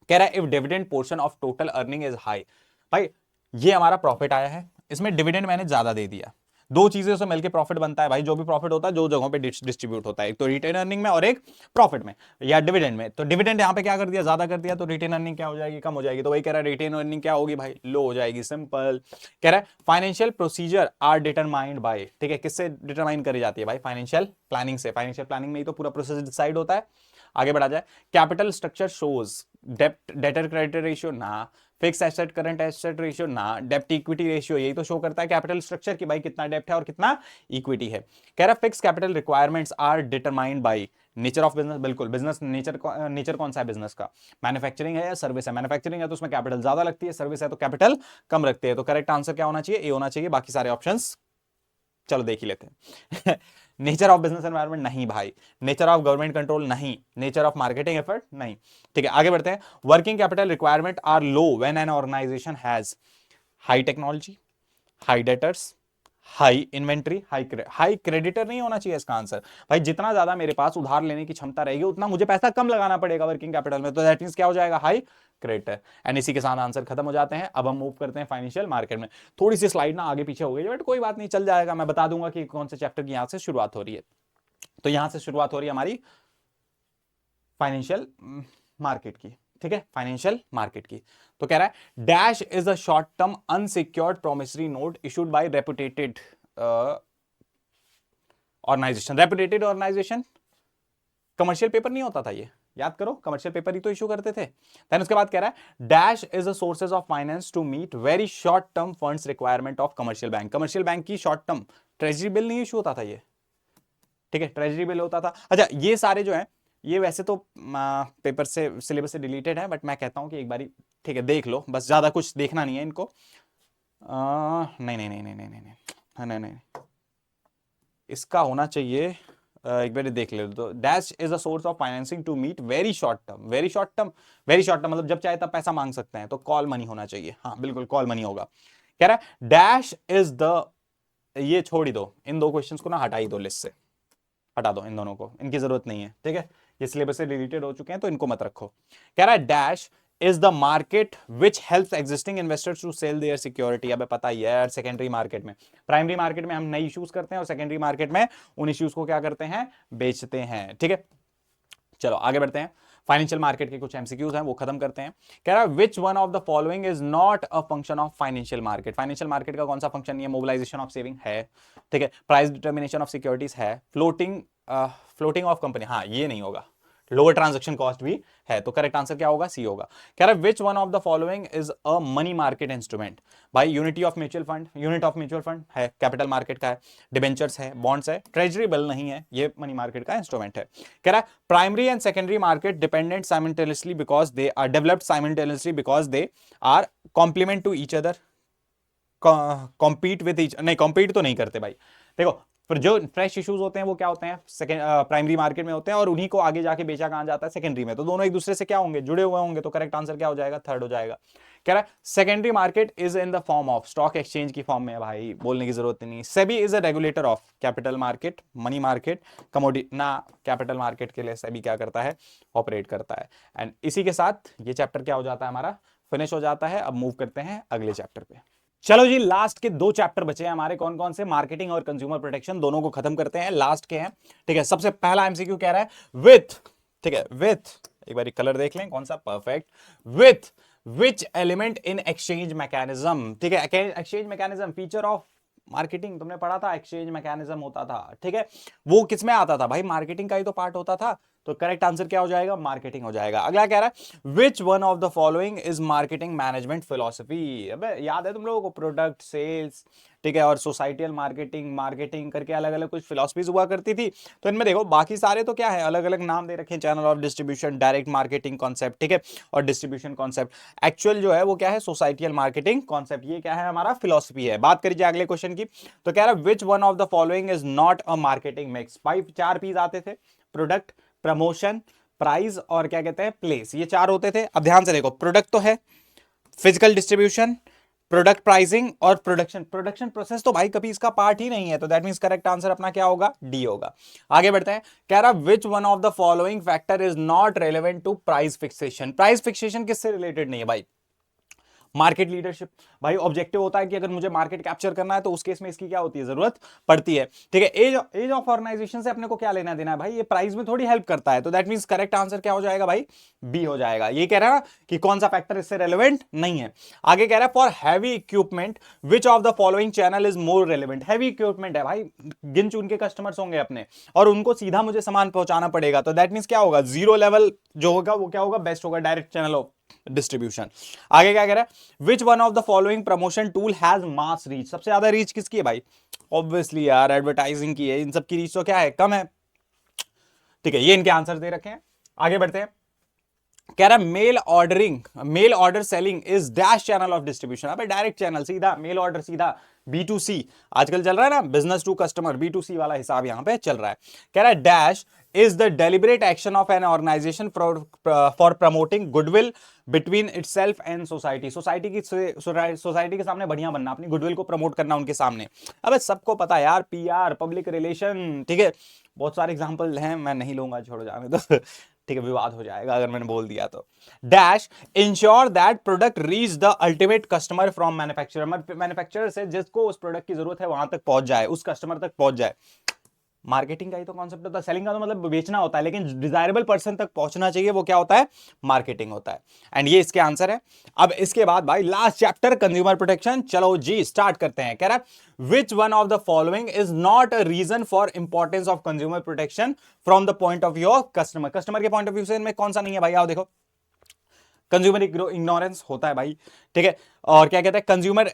कह रहा है if dividend portion of total earning is high, भाई ये हमारा प्रॉफिट आया है, इसमें डिविडेंड मैंने ज्यादा दे दिया, दो चीजें से मिलकर प्रॉफिट बनता है भाई, जो भी प्रॉफिट होता है दो जगहों पे डिस्ट्रीब्यूट होता है, एक तो रिटेन अर्निंग में और एक प्रॉफिट में या डिविडेंड में। तो डिविडेंड यहां पे क्या कर दिया, ज्यादा कर दिया, तो रिटेन अर्निंग क्या हो जाएगी, कम हो जाएगी। तो वही कह रहा है रिटेन अर्निंग क्या होगी भाई, लो हो जाएगी, सिंपल। कह रहा है financial procedure are determined by, ठीक है, किससे डिटरमाइन करी जाती है भाई, फाइनेंशियल प्लानिंग से। फाइनेंशियल प्लानिंग में ही तो पूरा प्रोसेस डिसाइड होता है। आगे बढ़ा जाए, कैपिटल स्ट्रक्चर शोज डेप्ट डेटर क्रेडिटर रेशियो ना, fix asset current asset ratio ना, डेप्ट इक्विटी रेशियो, यही तो शो करता है कैपिटल स्ट्रक्चर कि भाई कितना डेप्ट है और कितना इक्विटी है। कह रहा fix capital requirements are determined by nature of business, बिल्कुल बिजनेस नेचर कौन सा है बिजनेस का, मैन्युफैक्चरिंग है या सर्विस है, मैन्युफैक्चरिंग है तो उसमें कैपिटल ज्यादा लगती है, सर्विस है तो कैपिटल कम रखते हैं। तो करेक्ट आंसर क्या होना चाहिए, ए होना चाहिए, बाकी सारे ऑप्शंस चलो देख ही लेते हैं। नेचर ऑफ बिजनेस एनवायरनमेंट नहीं भाई, नेचर ऑफ गवर्नमेंट कंट्रोल नहीं, नेचर ऑफ मार्केटिंग एफर्ट नहीं। ठीक है, आगे बढ़ते हैं। Working capital requirement are low when an organisation has high technology, high debtors, high inventory, high creditor नहीं होना चाहिए इसका आंसर। भाई जितना ज्यादा मेरे पास उधार लेने की क्षमता रहेगी उतना मुझे पैसा कम लगाना पड़ेगा वर्किंग कैपिटल में, तो दैट मींस क्या हो जाएगा, हाई क्रेडिटर। एंड इसी के साथ आंसर खत्म हो जाते हैं। अब हम मूव करते हैं फाइनेंशियल मार्केट में। थोड़ी सी स्लाइड ना आगे पीछे हो गई बट कोई बात नहीं, चल जाएगा, मैं बता दूंगा कि कौन से चैप्टर की यहां से शुरुआत हो रही है। तो यहां से शुरुआत हो रही है हमारी फाइनेंशियल मार्केट की, ठीक है, फाइनेंशियल मार्केट की। तो कह रहा है dash is a short term unsecured promissory note issued by reputed organisation. Reputed organisation commercial paper नहीं होता था, ये याद करो, कमर्शियल पेपर ही तो इशू करते थे। देन उसके बाद कह रहा है dash is a sources of finance to meet very short term funds requirement of commercial bank. Commercial bank की शॉर्ट टर्म ट्रेजरी बिल नहीं इशू होता था ये, ठीक है, ट्रेजरी बिल होता था। अच्छा ये सारे जो है ये वैसे तो पेपर से सिलेबस से डिलीटेड है, बट मैं कहता हूं कि एक बारी ठीक है देख लो, बस ज्यादा कुछ देखना नहीं है इनको। नहीं नहीं नहीं नहीं नहीं नहीं नहीं नहीं नहीं, इसका होना चाहिए एक बार देख ले तो dash is a source of financing to meet very short term, very short term, very short term मतलब जब चाहे तब पैसा मांग सकते हैं, तो कॉल मनी होना चाहिए। हाँ बिल्कुल कॉल मनी होगा। कह रहा है डैश इज द, ये छोड़ ही दो, इन दो क्वेश्चंस को ना हटा ही दो लिस्ट से, हटा दो इन दोनों को, इनकी जरूरत नहीं है, ठीक है, ये सिलेबस से रिलेटेड हो चुके हैं तो इनको मत रखो। कह रहा है dash is the market which helps existing investors to sell their security. अब पता ही है यार, सेकेंडरी मार्केट में, प्राइमरी मार्केट में हम नए इश्यूज करते हैं और सेकेंडरी मार्केट में उन इश्यूज को क्या करते हैं, बेचते हैं, ठीक है। चलो आगे बढ़ते हैं, फाइनेंशियल मार्केट के कुछ एमसीक्यूज हैं वो खत्म करते हैं। कह रहा है which one of the following is not a function of financial market. Financial market का कौन सा फंक्शन नहीं है, मोबिलाइजेशन ऑफ सेविंग है, ठीक है, प्राइस डिटर्मिनेशन ऑफ सिक्योरिटीज है, फ्लोटिंग ऑफ कंपनी, हाँ ये नहीं होगा, लोअर ट्रांजैक्शन कॉस्ट भी है, तो करेक्ट आंसर क्या होगा, सी होगा। कह रहा है which one of the following is a money market instrument. भाई unity of mutual fund, unit of mutual fund है, कैपिटल मार्केट का है, डिबेंचर्स है, बॉन्ड्स है, ट्रेजरी बिल नहीं है, ये मनी मार्केट का इंस्ट्रूमेंट है। कह रहा है primary and secondary market dependent simultaneously because they are developed simultaneously because they are complement to each other, compete with each, नहीं कॉम्पीट तो नहीं करते भाई। देखो फिर जो फ्रेश इश्यूज होते हैं वो क्या होते हैं, सेकेंड प्राइमरी मार्केट में होते हैं और उन्हीं को आगे जाके बेचा कहां जाता है, सेकेंडरी में, तो दोनों एक दूसरे से क्या होंगे, जुड़े हुए होंगे, तो करेक्ट आंसर क्या हो जाएगा, थर्ड हो जाएगा। कह रहा है secondary market is in the form of, stock exchange की फॉर्म में है भाई, बोलने की जरूरत नहीं। SEBI is a regulator of capital market, money market, commodity ना, कैपिटल मार्केट के लिए सेबी क्या करता है, ऑपरेट करता है। एंड इसी के साथ ये चैप्टर क्या हो जाता है हमारा, फिनिश हो जाता है। अब मूव करते हैं अगले चैप्टर पे। चलो जी लास्ट के दो चैप्टर बचे हैं हमारे, कौन कौन से, मार्केटिंग और कंज्यूमर प्रोटेक्शन, दोनों को खत्म करते हैं, लास्ट के हैं, ठीक है। सबसे पहला एमसीक्यू कह रहा है विथ, ठीक है, विथ, एक बार कलर देख लें कौन सा, perfect, with which element in exchange mechanism, ठीक है, exchange mechanism feature of marketing, तुमने पढ़ा था एक्सचेंज मैकेनिज्म होता था, ठीक है, वो किसमें आता था भाई, मार्केटिंग का ही तो पार्ट होता था, तो करेक्ट आंसर क्या हो जाएगा, मार्केटिंग हो जाएगा। अगला कह रहा है which one of the following is marketing management philosophy. अबे याद है तुम लोगों को, प्रोडक्ट सेल्स, ठीक है, और सोसाइटियल मार्केटिंग, मार्केटिंग करके अलग अलग कुछ फिलोसफीज हुआ करती थी, तो इनमें देखो बाकी सारे तो क्या है, अलग अलग नाम दे रखे हैं, channel of distribution, direct marketing concept, ठीक है, और डिस्ट्रीब्यूशन कॉन्सेप्ट। एक्चुअल जो है वो क्या है, सोसाइटियल मार्केटिंग कॉन्सेप्ट, ये क्या है हमारा, फिलोसफी है। बात करिए अगले क्वेश्चन की, तो कह रहा है which one of the following is not a marketing mix. भाई चार पीस आते थे, प्रोडक्ट, प्रमोशन, प्राइस और क्या कहते हैं, प्लेस, ये चार होते थे। अब ध्यान से देखो, प्रोडक्ट तो है, फिजिकल डिस्ट्रीब्यूशन, प्रोडक्ट प्राइसिंग और प्रोडक्शन, प्रोडक्शन प्रोसेस तो भाई कभी इसका पार्ट ही नहीं है, तो दैट मींस करेक्ट आंसर अपना क्या होगा, डी होगा। आगे बढ़ते हैं, कह रहा which one of the following factor is not relevant to price fixation. Price fixation किससे रिलेटेड नहीं है भाई, मार्केट लीडरशिप। भाई ऑब्जेक्टिव होता है कि अगर मुझे मार्केट कैप्चर करना है तो उस केस में इसकी क्या होती है, जरूरत पड़ती है, ठीक है। एज ऑफ ऑर्गेनाइजेशन से अपने को क्या लेना देना है भाई, ये प्राइस में थोड़ी हेल्प करता है, तो दैट मींस करेक्ट आंसर क्या हो जाएगा भाई, बी हो जाएगा। ये कह रहा है ना कि कौन सा फैक्टर इससे रेलेवेंट नहीं है। आगे कह रहा है for heavy equipment which of the following channel is more relevant. Heavy equipment है भाई, गिन चुन के कस्टमर्स होंगे अपने और उनको सीधा मुझे सामान पहुंचाना पड़ेगा, तो दैट मींस क्या होगा, जीरो लेवल जो होगा वो क्या होगा, बेस्ट होगा, डायरेक्ट चैनल ऑफ डिस्ट्रीब्यूशन। आगे क्या कह रहा है which one of the following promotion tool has mass reach. सबसे ज्यादा रीच किसकी है भाई, ऑब्वियसली यार एडवर्टाइजिंग की है, इन सब की रीच तो क्या है, कम है, ठीक है, ये इनके आंसर दे रखे हैं। आगे बढ़ते हैं, कह रहा है mail ordering, mail order selling is dash channel of distribution. अबे डायरेक्ट चैनल, सीधा मेल ऑर्डर, सीधा B2C आजकल चल रहा है ना, बिजनेस टू कस्टमर, B2C वाला हिसाब यहां पे चल रहा है। कह रहा है dash is the deliberate action of an organisation for promoting goodwill between itself and society. Society के सामने बढ़िया बनना, अपनी गुडविल को प्रमोट करना उनके सामने। अबे सबको पता है यार, PR, पब्लिक रिलेशन, ठीक है, बहुत सारे एग्जांपल हैं, मैं नहीं लूंगा, छोड़ो जाने दो, ठीक है, विवाद हो जाएगा अगर मैंने बोल दिया तो। Dash ensure that product reach the ultimate customer from manufacturer, manufacturer से जिसको उस प्रोडक्ट की जरूरत है वहां तक पहुंच जाए, उस कस्टमर तक पहुंच जाए। मार्केटिंग का ही तो कॉन्सेप्ट होता है, सेलिंग का तो मतलब बेचना होता है, लेकिन डिजायरेबल पर्सन तक पहुंचना चाहिए, वो क्या होता है, मार्केटिंग होता है। एंड ये इसके आंसर है। अब इसके बाद भाई लास्ट चैप्टर कंज्यूमर प्रोटेक्शन, चलो जी स्टार्ट करते हैं। कह रहा है which one of the following is not a reason for importance of consumer protection from the point of view of customer. Customer के पॉइंट ऑफ व्यू से इनमें कौन सा नहीं है भाई, आओ देखो, कंज्यूमर इग्नोरेंस होता है भाई, ठीक है, और क्या कहते हैं, कंज्यूमर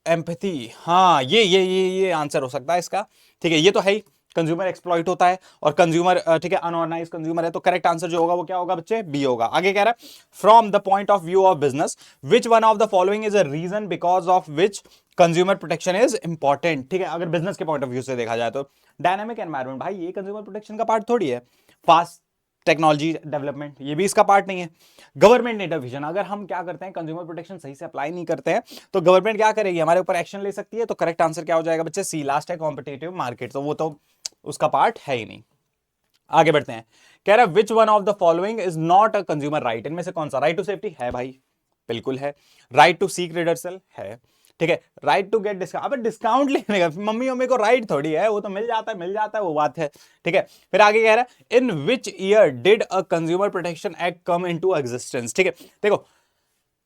एम्पैथी, हाँ ये आंसर हो सकता है इसका, ठीक है, ये तो है ही, कंज्यूमर एक्सप्लॉइट होता है और कंज्यूमर ठीक है अनऑर्गेनाइज कंज्यूमर है, तो करेक्ट आंसर जो होगा वो क्या होगा बच्चे, बी होगा। आगे कह रहा है from the point of view of business which one of the following is a reason because of which consumer protection is important. ठीक है, अगर बिजनेस के पॉइंट ऑफ व्यू से देखा जाए तो डायनामिक एनवायरमेंट भाई ये कंज्यूमर प्रोटेक्शन का पार्ट थोड़ी है। फास्ट टेक्नोलॉजी डेवलपमेंट ये भी इसका पार्ट नहीं है। गवर्नमेंट इंटरविजन, अगर हम क्या करते हैं कंज्यूमर प्रोटेक्शन सही से अप्लाई नहीं करते हैं तो गवर्नमेंट क्या करेगी, हमारे ऊपर एक्शन ले सकती है। तो करेक्ट आंसर क्या हो जाएगा बच्चे, सी लास्ट है कॉम्पिटेटिव मार्केट, तो वो तो उसका पार्ट है ही नहीं। आगे बढ़ते हैं, कह रहा है which one of the following is not a consumer right, इनमें से कौन सा, राइट टू सेफ्टी है भाई, बिल्कुल है। राइट टू सीक रिडर्सल है, ठीक है। राइट टू गेट डिस्काउंट, अब डिस्काउंट लेने का मम्मी मम्मी को राइट थोड़ी है, वो तो मिल जाता है वो बात है, ठीक है। फिर आगे कह रहा है in which year did a consumer protection act come into existence, ठीक है। देखो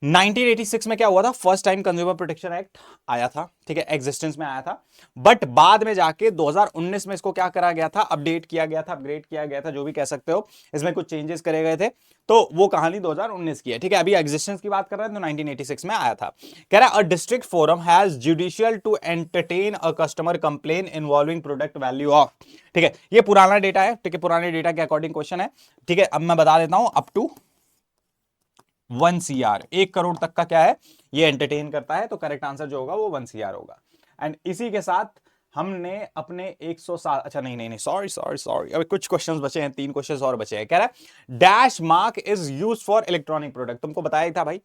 1986 में क्या हुआ था, first time consumer protection act आया था, ठीक है, एग्जिस्टेंस में आया था। बट बाद में जाके 2019 में इसको क्या करा गया था, अपडेट किया गया था, अपग्रेड किया गया था, जो भी कह सकते हो, इसमें कुछ चेंजेस करे गए थे, तो वो कहानी 2019 की है, ठीक है। अभी एग्जिस्टेंस की बात कर रहे हैं तो 1986 में आया था। कह रहा है a district forum has judicial to entertain a customer complain involving product value of, ठीक है। ये पुराना डेटा है, ठीक है, पुराने डेटा के अकॉर्डिंग क्वेश्चन है, ठीक है। अब मैं बता देता हूं, अप टू 1 CR, 1 करोड़ तक का क्या है ये एंटरटेन करता है, तो करेक्ट आंसर जो होगा वो 1 CR होगा। एंड इसी के साथ हमने अपने 107, अच्छा नहीं नहीं नहीं, सॉरी सॉरी सॉरी, अभी कुछ क्वेश्चंस बचे हैं, 3 क्वेश्चंस और बचे हैं। कह रहा है dash mark is use for electronic product, तुमको बताया ही था भाई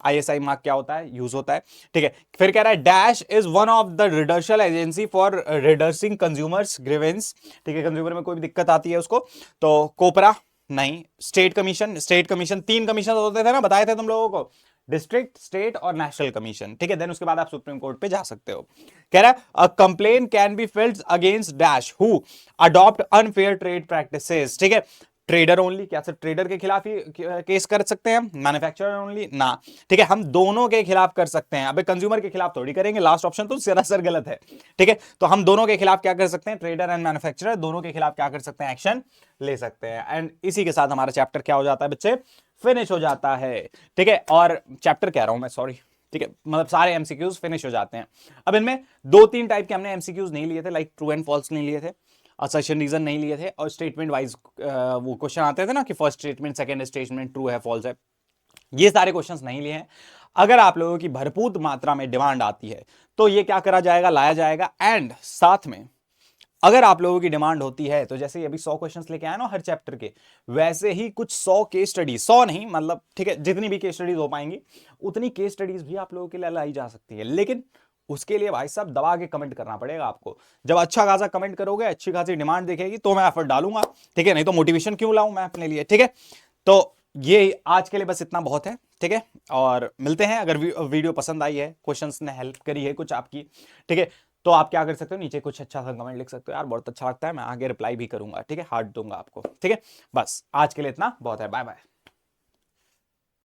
ISI मार्क क्या होता है, यूज होता है, ठीक है। फिर कह रहा है dash is one of the redressal agency for redressing consumers grievance, ठीक है, कंज्यूमर में कोई भी दिक्कत आती है उसको, तो कोपरा नहीं। State commission, state commission 3 commission होते थे ना, बताए थे तुम लोगों को, डिस्ट्रिक्ट, स्टेट और नेशनल कमीशन, ठीक है। देन उसके बाद आप सुप्रीम कोर्ट पे जा सकते हो। कह रहा है a complain can be filed against dash who adopt unfair trade practices, ठीक है। ट्रेडर ओनली, क्या सिर्फ ट्रेडर के खिलाफ ही केस कर सकते हैं, मैन्युफैक्चरर ओनली ना, ठीक है, हम दोनों के खिलाफ कर सकते हैं। अबे कंज्यूमर के खिलाफ थोड़ी करेंगे, लास्ट ऑप्शन तो सरासर गलत है, ठीक है। तो हम दोनों के खिलाफ क्या कर सकते हैं, ट्रेडर एंड मैन्युफैक्चरर दोनों के खिलाफ क्या कर सकते हैं, एक्शन ले सकते हैं। एंड इसी के साथ हमारा चैप्टर क्या हो जाता है बच्चे, फिनिश हो जाता है, ठीक है। और चैप्टर कह रहा हूं मैं, सॉरी, ठीक है, मतलब सारे एमसीक्यूज फिनिश हो जाते हैं। अब इनमें 2-3 टाइप के हमने एमसीक्यूज नहीं लिए थे, लाइक ट्रू एंड फॉल्स नहीं लिए थे, असर्शन रीजन नहीं लिए थे, और स्टेटमेंट वाइज वो क्वेश्चन आते थे ना कि first statement second statement true है फॉल्स है, ये सारे क्वेश्चंस नहीं लिए हैं। अगर आप लोगों की भरपूर मात्रा में डिमांड आती है तो ये क्या करा जाएगा, लाया जाएगा। एंड साथ में अगर आप लोगों की डिमांड होती है तो जैसे अभी 100 क्वेश्चंस लेके आए ना हर चैप्टर के, वैसे ही कुछ 100 केस स्टडीज, 100 नहीं मतलब, ठीक है, जितनी भी केस स्टडीज हो पाएंगी उतनी केस स्टडीज भी आप लोगों के लिए लाई जा सकती है। लेकिन उसके लिए भाई साहब दबा के कमेंट करना पड़ेगा आपको। जब अच्छा खासा कमेंट करोगे, अच्छी खासी डिमांड दिखेगी तो मैं एफर्ट डालूंगा, ठीक है, नहीं तो मोटिवेशन क्यों लाऊं मैं अपने लिए, ठीक है। तो ये आज के लिए बस इतना बहुत है, ठीक है। और मिलते हैं, अगर वीडियो पसंद आई है, क्वेश्चंस ने हेल्प करी है कुछ आपकी, ठीक है, तो आप क्या कर सकते हो, नीचे कुछ अच्छा सा कमेंट लिख सकते हो, यार बहुत अच्छा लगता है, मैं आगे रिप्लाई भी करूंगा, ठीक है, हार्ट दूंगा आपको, ठीक है। बस आज के लिए इतना बहुत है, बाय बाय।